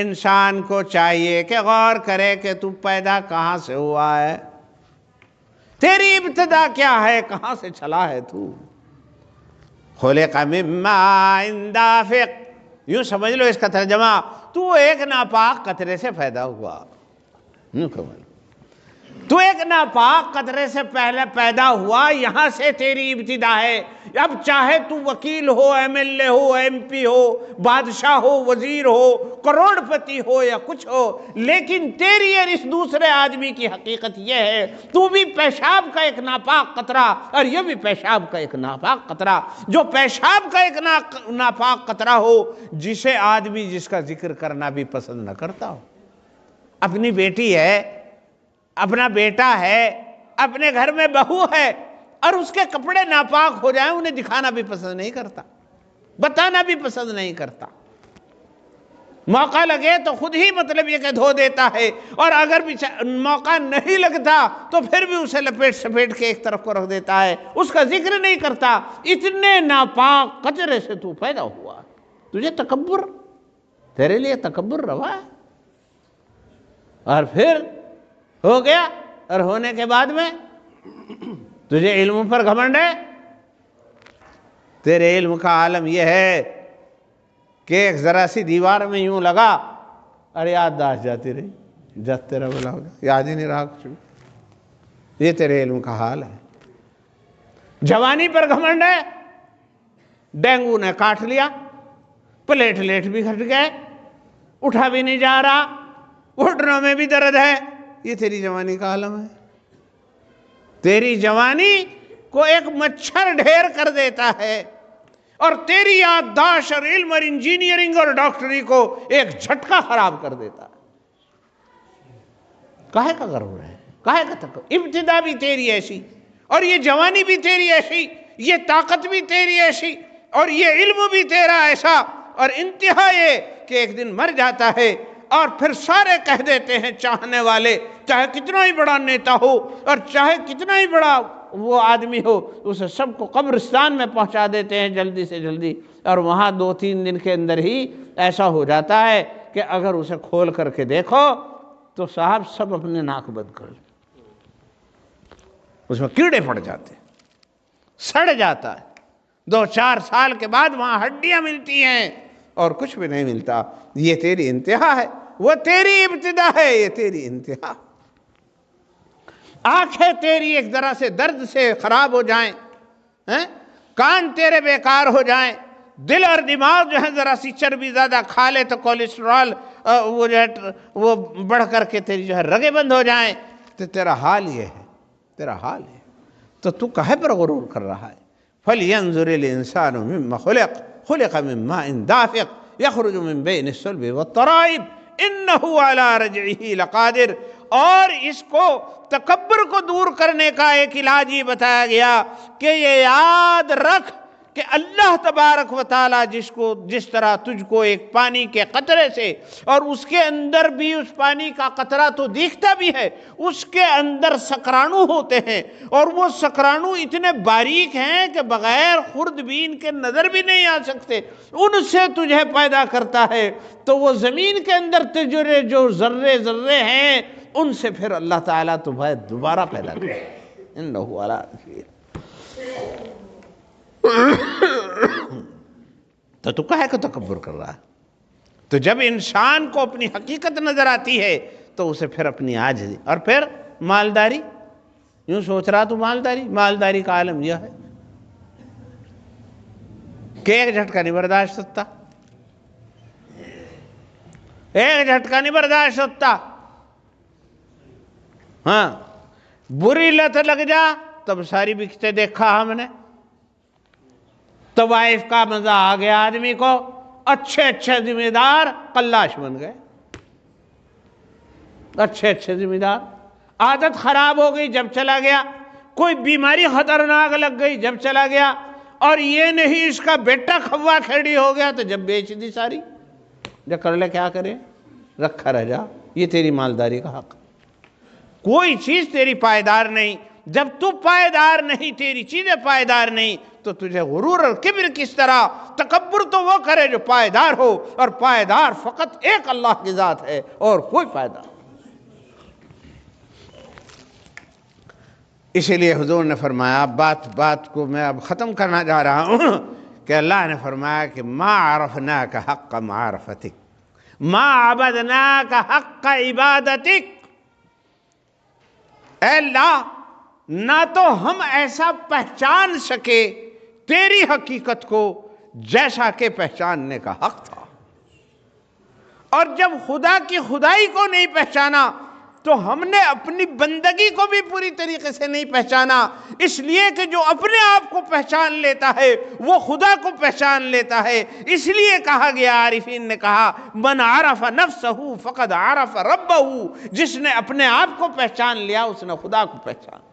انسان کو چاہیے کہ غور کرے کہ تو پیدا کہاں سے ہوا ہے، تیری ابتدا کیا ہے، کہاں سے چلا ہے تو. خُلِقَ مِن مَّاءٍ دَافِقٍ. یوں سمجھ لو اس کا ترجمہ، تو ایک ناپاک قطرے سے پیدا ہوا. تو ایک ناپاک قطرے سے پہلے پیدا ہوا، یہاں سے تیری ابتدا ہے. اب چاہے تو وکیل ہو، ایم ایل اے ہو، ایم پی ہو، بادشاہ ہو، وزیر ہو، کروڑ پتی ہو یا کچھ ہو، لیکن تیری اور اس دوسرے آدمی کی حقیقت یہ ہے تو بھی پیشاب کا ایک ناپاک قطرہ اور یہ بھی پیشاب کا ایک ناپاک قطرہ. جو پیشاب کا ایک ناپاک قطرہ ہو، جسے آدمی جس کا ذکر کرنا بھی پسند نہ کرتا ہو. اپنی بیٹی ہے، اپنا بیٹا ہے، اپنے گھر میں بہو ہے، اور اس کے کپڑے ناپاک ہو جائیں انہیں دکھانا بھی پسند نہیں کرتا، بتانا بھی پسند نہیں کرتا. موقع لگے تو خود ہی مطلب یہ کہ دھو دیتا ہے، اور اگر موقع نہیں لگتا تو پھر بھی اسے لپیٹ سپیٹ کے ایک طرف کو رکھ دیتا ہے، اس کا ذکر نہیں کرتا. اتنے ناپاک قطرے سے تو پیدا ہوا، تجھے تکبر، تیرے لیے تکبر روا ہے. اور پھر ہو گیا، اور ہونے کے بعد میں تجھے علم پر گھمنڈ ہے. تیرے علم کا عالم یہ ہے کہ ایک ذرا سی دیوار میں یوں لگا اور یادداشت جاتی رہی، جب تیرا بلا ہو گیا، یاد ہی نہیں رہا کچھ بھی. یہ تیرے علم کا حال ہے. جوانی پر گھمنڈ ہے، ڈینگو نے کاٹ لیا، پلیٹلیٹ بھی گھٹ گئے، اٹھا بھی نہیں جا رہا، گھٹنوں میں بھی درد ہے. یہ تیری جوانی کا عالم ہے. تیری جوانی کو ایک مچھر ڈھیر کر دیتا ہے، اور تیری یادداشت اور علم اور انجینئرنگ اور ڈاکٹری کو ایک جھٹکا خراب کر دیتا ہے۔ کاہے کا غرور ہے، کاہے کا تکبر؟ ابتدا بھی تیری ایسی، اور یہ جوانی بھی تیری ایسی، یہ طاقت بھی تیری ایسی، اور یہ علم بھی تیرا ایسا، اور انتہا یہ کہ ایک دن مر جاتا ہے، اور پھر سارے کہہ دیتے ہیں چاہنے والے، چاہے کتنا ہی بڑا نیتا ہو اور چاہے کتنا ہی بڑا وہ آدمی ہو، اسے سب کو قبرستان میں پہنچا دیتے ہیں جلدی سے جلدی، اور وہاں 2-3 دن کے اندر ہی ایسا ہو جاتا ہے کہ اگر اسے کھول کر کے دیکھو تو صاحب سب اپنے ناک بند کر لیں، اس میں کیڑے پڑ جاتے ہیں، سڑ جاتا ہے، 2-4 سال کے بعد وہاں ہڈیاں ملتی ہیں اور کچھ بھی نہیں ملتا۔ یہ تیری انتہا ہے، وہ تیری ابتدا ہے، یہ تیری انتہا۔ آنکھیں تیری ایک طرح سے درد سے خراب ہو جائیں، کان تیرے بیکار ہو جائیں، دل اور دماغ جو ہے ذرا سی چربی زیادہ کھا لے تو کولیسٹرول وہ جو ہے وہ بڑھ کر کے تیری جو ہے رگیں بند ہو جائیں، تو تیرا حال یہ ہے، تیرا حال ہے، تو کہے پر غرور کر رہا ہے؟ فَلْيَنْظُرِ الْإِنسَانُ مِمَّا خُلِقَ مِن مَّاءٍ دَافِقٍ يَخْرُجُ مِن بَيْنِ الصُّلْبِ وَالتَّرَائِبِ إِنَّهُ عَلَىٰ رَجْعِهِ لَقَادِرٌ۔ اور اس کو تکبر کو دور کرنے کا ایک علاج یہ بتایا گیا کہ یہ یاد رکھ کہ اللہ تبارک و تعالیٰ جس طرح تجھ کو ایک پانی کے قطرے سے، اور اس کے اندر بھی اس پانی کا قطرہ تو دیکھتا بھی ہے، اس کے اندر سکرانو ہوتے ہیں، اور وہ سکرانو اتنے باریک ہیں کہ بغیر خوردبین کے نظر بھی نہیں آ سکتے، ان سے تجھے پیدا کرتا ہے، تو وہ زمین کے اندر تجھے جو ذرے ذرے ہیں ان سے پھر اللہ تعالیٰ تمہیں دوبارہ پیدا کرے۔ انہو علی تو کہے کہ تکبر کر رہا ہے؟ تو جب انسان کو اپنی حقیقت نظر آتی ہے تو اسے پھر اپنی عاجزی، اور پھر مالداری، یوں سوچ رہا تو مالداری کا عالم یہ ہے کہ ایک جھٹکا نہیں برداشت ہوتا، ایک جھٹکا نہیں برداشت ہوتا۔ ہاں، بری لت لگ جا تب ساری بکتے دیکھا ہم نے، طوائف کا مزہ آ گیا آدمی کو، اچھے ذمہ دار قلاش بن گئے، اچھے ذمہ دار، عادت خراب ہو گئی جب چلا گیا، کوئی بیماری خطرناک لگ گئی جب چلا گیا، اور یہ نہیں اس کا بیٹا کھوا کھیڑی ہو گیا تو جب بیچ دی ساری، جب کر لے کیا کرے، رکھا رہ جا، یہ تیری مالداری کا حق۔ کوئی چیز تیری پائیدار نہیں، جب تو پائیدار نہیں، تیری چیزیں پائیدار نہیں، تو تجھے غرور اور کبر کس طرح؟ تکبر تو وہ کرے جو پائیدار ہو، اور پائیدار فقط ایک اللہ کی ذات ہے اور کوئی پائیدار۔ اسی لیے حضور نے فرمایا، بات کو میں اب ختم کرنا جا رہا ہوں، کہ اللہ نے فرمایا کہ ما عرفناک حق معرفتک، ما عبدناک حق عبادتک۔ اے اللہ، نہ تو ہم ایسا پہچان سکے تیری حقیقت کو جیسا کہ پہچاننے کا حق تھا، اور جب خدا کی خدائی کو نہیں پہچانا تو ہم نے اپنی بندگی کو بھی پوری طریقے سے نہیں پہچانا، اس لیے کہ جو اپنے آپ کو پہچان لیتا ہے وہ خدا کو پہچان لیتا ہے۔ اس لیے کہا گیا، عارفین نے کہا، من عرف نفسہ فقد عرف ربہ، جس نے اپنے آپ کو پہچان لیا اس نے خدا کو پہچان۔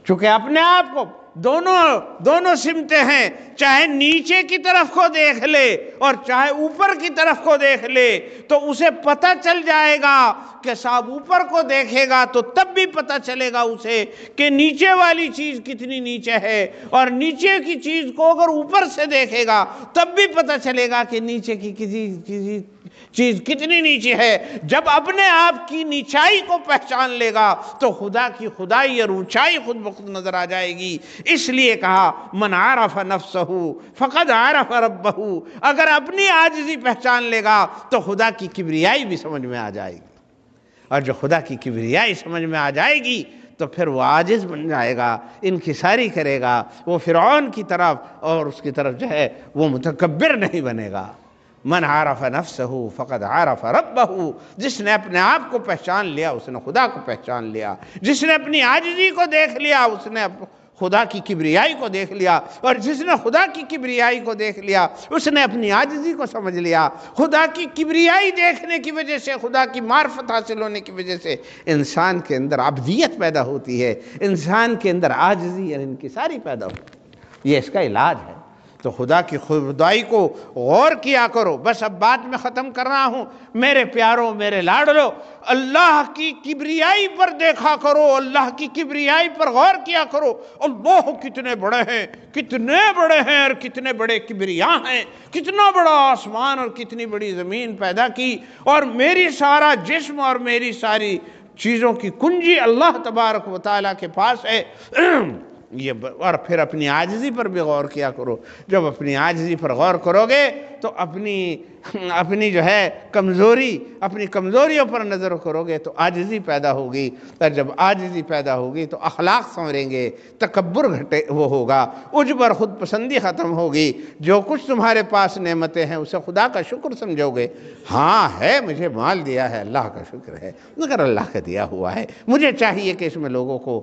چونکہ اپنے آپ کو دونوں سمتیں ہیں، چاہے نیچے کی طرف کو دیکھ لے اور چاہے اوپر کی طرف کو دیکھ لے، تو اسے پتہ چل جائے گا کہ صاحب اوپر کو دیکھے گا تو تب بھی پتہ چلے گا اسے کہ نیچے والی چیز کتنی نیچے ہے، اور نیچے کی چیز کو اگر اوپر سے دیکھے گا تب بھی پتہ چلے گا کہ نیچے کی کسی چیز کتنی نیچے ہے۔ جب اپنے آپ کی نیچائی کو پہچان لے گا تو خدا کی خدائی اور اونچائی خود بخود نظر آ جائے گی۔ اس لیے کہا، من عرف نفسہ فقد عرف ربہ، اگر اپنی عاجزی پہچان لے گا تو خدا کی کبریائی بھی سمجھ میں آ جائے گی، اور جو خدا کی کبریائی سمجھ میں آ جائے گی تو پھر وہ عاجز بن جائے گا، انکساری کرے گا، وہ فرعون کی طرف اور اس کی طرف جو ہے وہ متکبر نہیں بنے گا، من عرف نفسہ فقد عرف ربہ، جس نے اپنے آپ کو پہچان لیا اس نے خدا کو پہچان لیا، جس نے اپنی عاجزی کو دیکھ لیا اس نے خدا کی کبریائی کو دیکھ لیا، اور جس نے خدا کی کبریائی کو دیکھ لیا اس نے اپنی عاجزی کو سمجھ لیا۔ خدا کی کبریائی دیکھنے کی وجہ سے، خدا کی معرفت حاصل ہونے کی وجہ سے انسان کے اندر عبدیت پیدا ہوتی ہے، انسان کے اندر عاجزی اور انکساری پیدا ہوتی ہے۔ یہ اس کا علاج ہے۔ تو خدا کی خدائی کو غور کیا کرو۔ بس اب بات میں ختم کر رہا ہوں۔ میرے پیاروں، میرے لاڈلو، اللہ کی کبریائی پر دیکھا کرو، اللہ کی کبریائی پر غور کیا کرو۔ اللہ کتنے بڑے ہیں، کتنے بڑے ہیں، اور کتنے بڑے کبریا ہیں، کتنا بڑا آسمان اور کتنی بڑی زمین پیدا کی، اور میری سارا جسم اور میری ساری چیزوں کی کنجی اللہ تبارک و تعالیٰ کے پاس ہے۔ اور پھر اپنی عاجزی پر بھی غور کیا کرو۔ جب اپنی عاجزی پر غور کرو گے تو اپنی جو ہے کمزوری، اپنی کمزوریوں پر نظر کرو گے تو عاجزی پیدا ہوگی، اور جب عاجزی پیدا ہوگی تو اخلاق سنوریں گے، تکبر وہ ہوگا، عجب اور خود پسندی ختم ہوگی۔ جو کچھ تمہارے پاس نعمتیں ہیں اسے خدا کا شکر سمجھو گے۔ ہاں ہے، مجھے مال دیا ہے، اللہ کا شکر ہے، مگر اللہ کا دیا ہوا ہے، مجھے چاہیے کہ اس میں لوگوں کو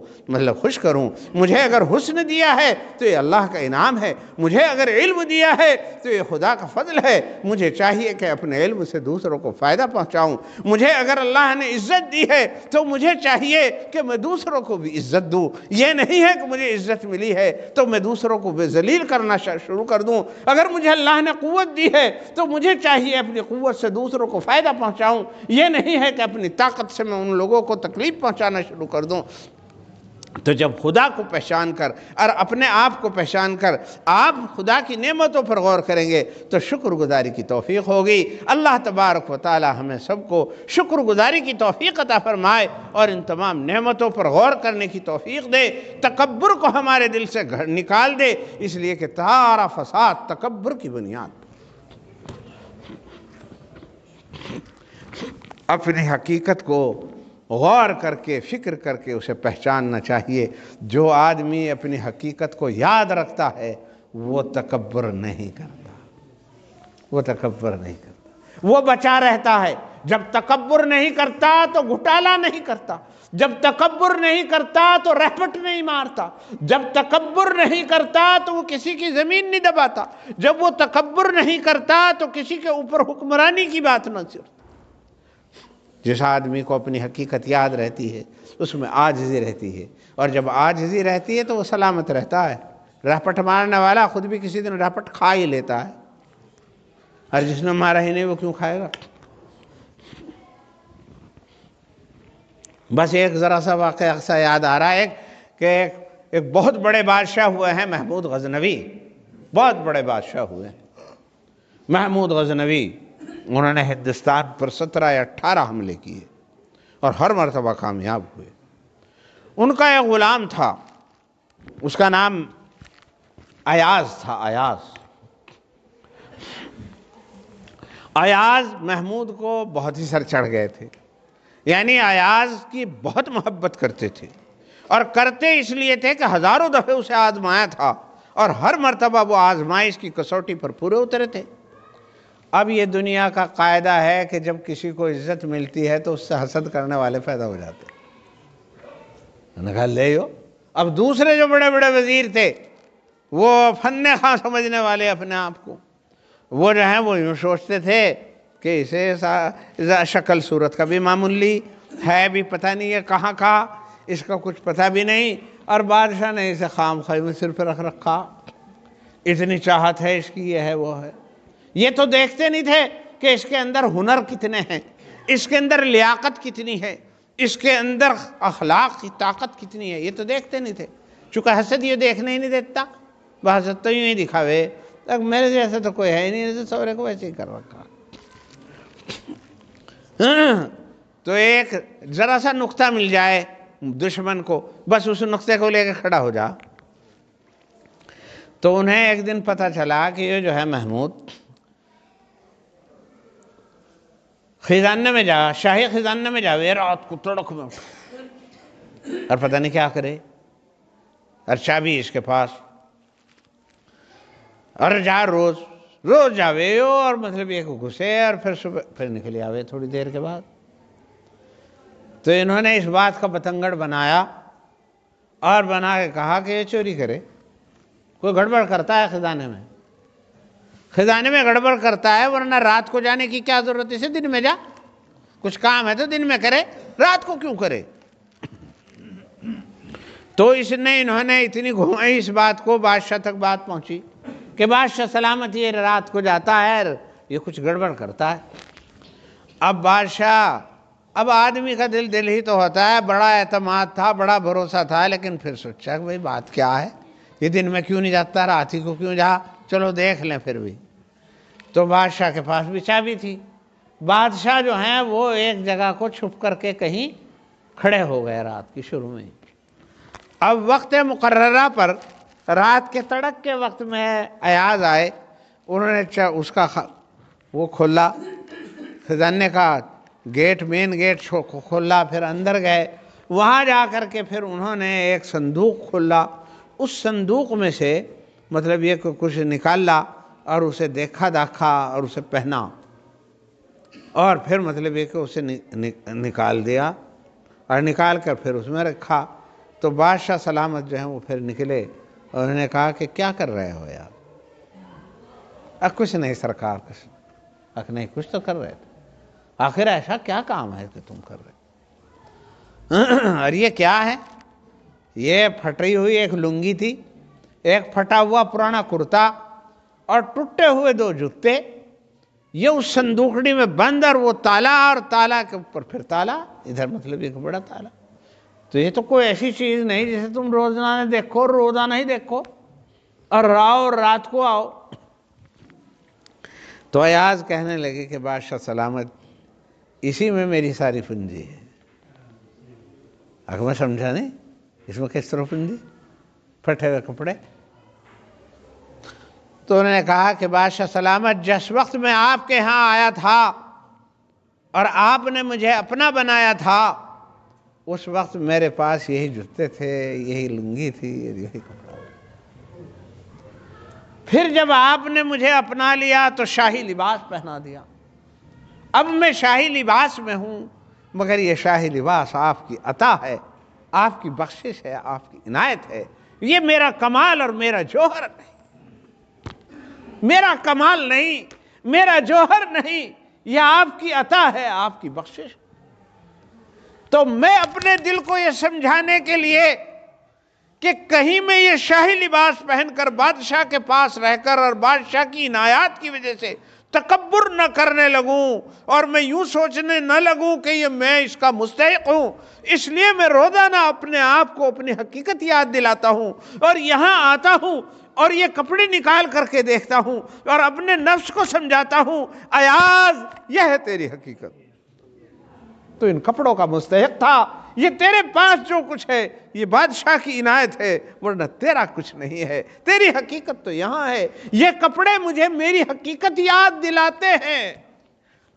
خوش کروں۔ مجھے اگر حسن دیا ہے تو یہ اللہ کا انعام ہے، مجھے اگر علم دیا ہے تو یہ خدا کا فضل ہے، مجھے چاہیے کہ اپنے علم سے دوسروں کو فائدہ پہنچاؤں۔ مجھے اگر اللہ نے عزت دی ہے تو مجھے چاہیے کہ میں دوسروں کو بھی عزت دوں۔ یہ نہیں ہے کہ مجھے عزت ملی ہے تو میں دوسروں کو بے ذلیل کرنا شروع کر دوں۔ اگر مجھے اللہ نے قوت دی ہے تو مجھے چاہیے اپنی قوت سے دوسروں کو فائدہ پہنچاؤں۔ یہ نہیں ہے کہ اپنی طاقت سے میں ان لوگوں کو تکلیف پہنچانا شروع کر دوں۔ تو جب خدا کو پہچان کر اور اپنے آپ کو پہچان کر آپ خدا کی نعمتوں پر غور کریں گے تو شکر گزاری کی توفیق ہوگی۔ اللہ تبارک و تعالی ہمیں سب کو شکر گزاری کی توفیق عطا فرمائے اور ان تمام نعمتوں پر غور کرنے کی توفیق دے، تکبر کو ہمارے دل سے نکال دے، اس لیے کہ سارا فساد تکبر کی بنیاد۔ اپنی حقیقت کو غور کر کے، فکر کر کے اسے پہچاننا چاہیے۔ جو آدمی اپنی حقیقت کو یاد رکھتا ہے وہ تکبر نہیں کرتا، وہ تکبر نہیں کرتا، وہ بچا رہتا ہے۔ جب تکبر نہیں کرتا تو گھٹالا نہیں کرتا، جب تکبر نہیں کرتا تو رہپٹ نہیں مارتا، جب تکبر نہیں کرتا تو وہ کسی کی زمین نہیں دباتا، جب وہ تکبر نہیں کرتا تو کسی کے اوپر حکمرانی کی بات نہ کرتا۔ جس آدمی کو اپنی حقیقت یاد رہتی ہے اس میں عاجزی رہتی ہے، اور جب عاجزی رہتی ہے تو وہ سلامت رہتا ہے۔ رہپٹ مارنے والا خود بھی کسی دن رہپٹ کھا ہی لیتا ہے، اور جس نے مارا ہی نہیں وہ کیوں کھائے گا؟ بس ایک ذرا سا واقعہ سا یاد آ رہا ہے کہ ایک بہت بڑے بادشاہ ہوئے ہیں محمود غزنوی، بہت بڑے بادشاہ ہوئے ہیں محمود غزنوی۔ انہوں نے ہندوستان پر 17 یا 18 حملے کیے اور ہر مرتبہ کامیاب ہوئے۔ ان کا ایک غلام تھا، اس کا نام ایاز تھا۔ ایاز محمود کو بہت ہی سر چڑھ گئے تھے، یعنی ایاز کی بہت محبت کرتے تھے، اور کرتے اس لیے تھے کہ ہزاروں دفعے اسے آزمایا تھا اور ہر مرتبہ وہ آزمائش کی کسوٹی پر پورے اترے تھے۔ اب یہ دنیا کا قاعدہ ہے کہ جب کسی کو عزت ملتی ہے تو اس سے حسد کرنے والے پیدا ہو جاتے ہیں۔ انہوں نے کہا لے ہو۔ اب دوسرے جو بڑے بڑے وزیر تھے وہ فن خواں سمجھنے والے اپنے آپ کو، وہ جو ہیں وہ یوں سوچتے تھے کہ اسے شکل صورت کا بھی معمولی ہے، بھی پتہ نہیں ہے کہاں کا، اس کا کچھ پتہ بھی نہیں، اور بادشاہ نے اسے خام خواہ میں سر پہ رکھ رکھا، اتنی چاہت ہے اس کی، یہ ہے وہ ہے۔ یہ تو دیکھتے نہیں تھے کہ اس کے اندر ہنر کتنے ہیں، اس کے اندر لیاقت کتنی ہے، اس کے اندر اخلاق کی طاقت کتنی ہے، یہ تو دیکھتے نہیں تھے۔ چونکہ حسد یہ دیکھنے ہی نہیں دیتا، حسد تو یوں ہی دکھاوے، میرے جیسے تو کوئی ہے ہی نہیں، سورے کو ویسے ہی کر رکھا۔ تو ایک ذرا سا نقطہ مل جائے دشمن کو، بس اس نقطے کو لے کے کھڑا ہو جا۔ تو انہیں ایک دن پتہ چلا کہ یہ جو ہے محمود خزانے میں جا، شاہی خزانے میں جاوے، رات کو تڑک میں اور پتہ نہیں کیا کرے، اور چابی اس کے پاس، اور جا روز روز جاوے اور مطلب یہ گھسے اور پھر صبح پھر نکلے آوے تھوڑی دیر کے بعد۔ تو انہوں نے اس بات کا بتنگڑ بنایا اور بنا کے کہا کہ یہ چوری کرے، کوئی گڑبڑ کرتا ہے خزانے میں گڑبڑ کرتا ہے، ورنہ رات کو جانے کی کیا ضرورت ہے، اسے دن میں جا، کچھ کام ہے تو دن میں کرے، رات کو کیوں کرے؟ تو انہوں نے اتنی گھمائی اس بات کو، بادشاہ تک بات پہنچی کہ بادشاہ سلامت یہ رات کو جاتا ہے، یہ کچھ گڑبڑ کرتا ہے۔ اب بادشاہ، اب آدمی کا دل ہی تو ہوتا ہے، بڑا اعتماد تھا، بڑا بھروسہ تھا، لیکن پھر سوچا کہ بھئی بات کیا ہے، یہ دن میں کیوں نہیں جاتا، رات ہی کو کیوں جا، چلو دیکھ لیں پھر بھی۔ تو بادشاہ کے پاس بھی چابی تھی۔ بادشاہ جو ہیں وہ ایک جگہ کو چھپ کر کے کہیں کھڑے ہو گئے رات کی شروع میں۔ اب وقت مقررہ پر رات کے تڑک کے وقت میں ایاز آئے، انہوں نے اس کا وہ کھولا، خزانے کا گیٹ، مین گیٹ کھولا، پھر اندر گئے، وہاں جا کر کے پھر انہوں نے ایک صندوق کھولا، اس صندوق میں سے مطلب یہ کچھ نکالا اور اسے دیکھا داکھا اور اسے پہنا، اور پھر مطلب یہ کہ اسے نکال دیا اور نکال کر پھر اس میں رکھا۔ تو بادشاہ سلامت جو ہیں وہ پھر نکلے اور انہوں نے کہا کہ کیا کر رہے ہو یار؟ کچھ نہیں سرکار، کچھ نہیں، کچھ تو کر رہے تھے، آخر ایسا کیا کام ہے کہ تم کر رہے؟ اور یہ کیا ہے؟ یہ پھٹی ہوئی ایک لنگی تھی، ایک پھٹا ہوا پرانا کرتا اور ٹوٹے ہوئے 2 جوتے، یہ اس صندوقڑی میں بند، اور وہ تالا، اور تالا کے اوپر پھر تالا، ادھر مطلب ایک بڑا تالا۔ تو یہ تو کوئی ایسی چیز نہیں جسے تم روزانہ دیکھو، روزانہ ہی دیکھو اور آؤ اور رات کو آؤ۔ تو ایاز کہنے لگے کہ بادشاہ سلامت، اسی میں میری ساری پونجی ہے۔ اگر میں سمجھا نہیں، اس میں کس طرح پونجی؟ پھٹے ہوئے کپڑے۔ تو انہوں نے کہا کہ بادشاہ سلامت، جس وقت میں آپ کے ہاں آیا تھا اور آپ نے مجھے اپنا بنایا تھا، اس وقت میرے پاس یہی جوتے تھے، یہی لنگی تھی، یہی کپڑا۔ پھر جب آپ نے مجھے اپنا لیا تو شاہی لباس پہنا دیا، اب میں شاہی لباس میں ہوں، مگر یہ شاہی لباس آپ کی عطا ہے، آپ کی بخشش ہے، آپ کی عنایت ہے، یہ میرا کمال اور میرا جوہر نہیں، میرا کمال نہیں، میرا جوہر نہیں، یہ آپ کی عطا ہے، آپ کی بخشش۔ تو میں اپنے دل کو یہ سمجھانے کے لیے کہ کہیں میں یہ شاہی لباس پہن کر بادشاہ کے پاس رہ کر اور بادشاہ کی عنایات کی وجہ سے تکبر نہ کرنے لگوں، اور میں یوں سوچنے نہ لگوں کہ یہ میں اس کا مستحق ہوں، اس لیے میں روزانہ اپنے آپ کو اپنی حقیقت یاد دلاتا ہوں، اور یہاں آتا ہوں اور یہ کپڑے نکال کر کے دیکھتا ہوں اور اپنے نفس کو سمجھاتا ہوں، ایاز یہ ہے تیری حقیقت، تو ان کپڑوں کا مستحق تھا، یہ تیرے پاس جو کچھ ہے یہ بادشاہ کی عنایت ہے، ورنہ تیرا کچھ نہیں ہے، تیری حقیقت تو یہاں ہے۔ یہ کپڑے مجھے میری حقیقت یاد دلاتے ہیں،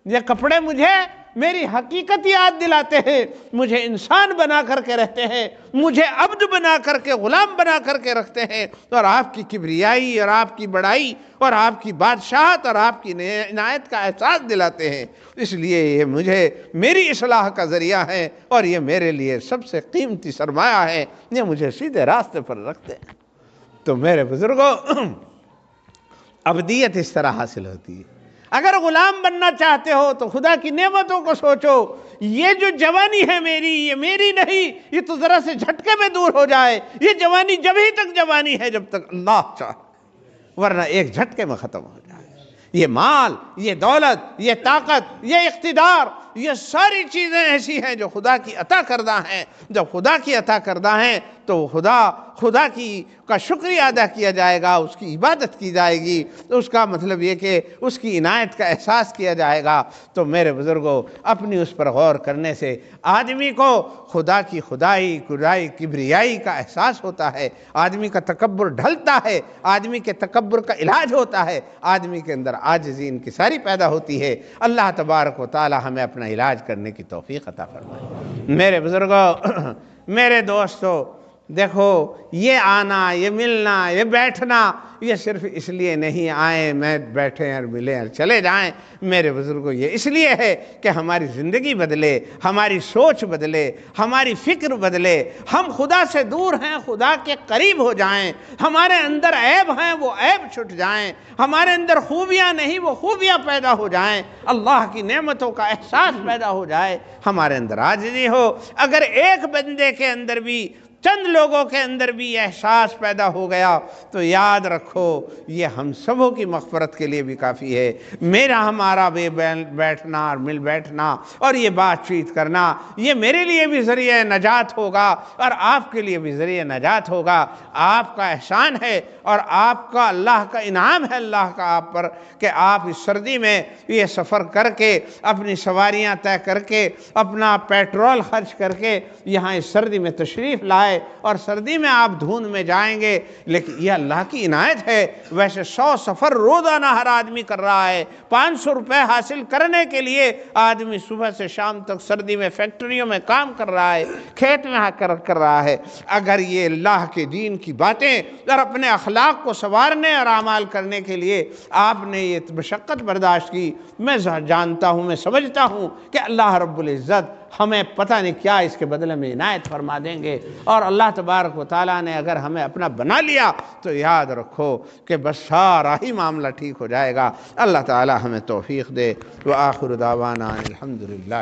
یہ کپڑے مجھے میری حقیقت یاد دلاتے ہیں، مجھے انسان بنا کر کے رہتے ہیں، مجھے عبد بنا کر کے، غلام بنا کر کے رکھتے ہیں، اور آپ کی کبریائی اور آپ کی بڑائی اور آپ کی بادشاہت اور آپ کی عنایت کا احساس دلاتے ہیں، اس لیے یہ مجھے میری اصلاح کا ذریعہ ہے، اور یہ میرے لیے سب سے قیمتی سرمایہ ہے، یہ مجھے سیدھے راستے پر رکھتے ہیں۔ تو میرے بزرگوں، عبدیت اس طرح حاصل ہوتی ہے۔ اگر غلام بننا چاہتے ہو تو خدا کی نعمتوں کو سوچو، یہ جو جوانی ہے میری، یہ میری نہیں، یہ تو ذرا سے جھٹکے میں دور ہو جائے، یہ جوانی جب ہی تک جوانی ہے جب تک اللہ چاہے، ورنہ ایک جھٹکے میں ختم ہو جائے۔ یہ مال، یہ دولت، یہ طاقت، یہ اقتدار، یہ ساری چیزیں ایسی ہیں جو خدا کی عطا کردہ ہیں، جب خدا کی عطا کردہ ہیں تو خدا کا شکریہ ادا کیا جائے گا، اس کی عبادت کی جائے گی، اس کا مطلب یہ کہ اس کی عنایت کا احساس کیا جائے گا۔ تو میرے بزرگوں، اپنی اس پر غور کرنے سے آدمی کو خدا کی خدائی، کبریائی کا احساس ہوتا ہے، آدمی کا تکبر ڈھلتا ہے، آدمی کے تکبر کا علاج ہوتا ہے، آدمی کے اندر عاجزی انکساری پیدا ہوتی ہے۔ اللہ تبارک و تعالی ہمیں اپنا علاج کرنے کی توفیق عطا فرمائے۔ میرے بزرگوں، میرے دوستو، دیکھو یہ آنا، یہ ملنا، یہ بیٹھنا، یہ صرف اس لیے نہیں آئیں میں بیٹھیں اور ملیں اور چلے جائیں میرے بزرگوں، یہ اس لیے ہے کہ ہماری زندگی بدلے، ہماری سوچ بدلے، ہماری فکر بدلے، ہم خدا سے دور ہیں خدا کے قریب ہو جائیں، ہمارے اندر عیب ہیں وہ عیب چھٹ جائیں، ہمارے اندر خوبیاں نہیں وہ خوبیاں پیدا ہو جائیں، اللہ کی نعمتوں کا احساس پیدا ہو جائے، ہمارے اندر عاجزی ہو۔ اگر ایک بندے کے اندر بھی، چند لوگوں کے اندر بھی یہ احساس پیدا ہو گیا تو یاد رکھو یہ ہم سبوں کی مغفرت کے لیے بھی کافی ہے۔ میرا ہمارا بیٹھنا اور مل بیٹھنا اور یہ بات چیت کرنا یہ میرے لیے بھی ذریعہ نجات ہوگا اور آپ کے لیے بھی ذریعہ نجات ہوگا۔ آپ کا احسان ہے اور آپ کا اللہ کا انعام ہے اللہ کا آپ پر کہ آپ اس سردی میں یہ سفر کر کے، اپنی سواریاں طے کر کے، اپنا پیٹرول خرچ کر کے یہاں اس سردی میں تشریف لائے اور سردی میں آپ دھند میں جائیں گے، لیکن یہ اللہ کی عنایت ہے۔ ویسے 100 سفر روزانہ ہر آدمی کر رہا ہے، 500 روپے حاصل کرنے کے لیے آدمی صبح سے شام تک سردی میں فیکٹریوں میں کام کر رہا ہے، کھیت میں کر رہا ہے۔ اگر یہ اللہ کے دین کی باتیں اور اپنے اخلاق کو سنوارنے اور اعمال کرنے کے لیے آپ نے یہ مشقت برداشت کی، میں جانتا ہوں، میں سمجھتا ہوں کہ اللہ رب العزت ہمیں پتہ نہیں کیا اس کے بدلے میں عنایت فرما دیں گے، اور اللہ تبارک و تعالیٰ نے اگر ہمیں اپنا بنا لیا تو یاد رکھو کہ بس سارا ہی معاملہ ٹھیک ہو جائے گا۔ اللہ تعالیٰ ہمیں توفیق دے۔ وآخر دعوانا الحمدللہ۔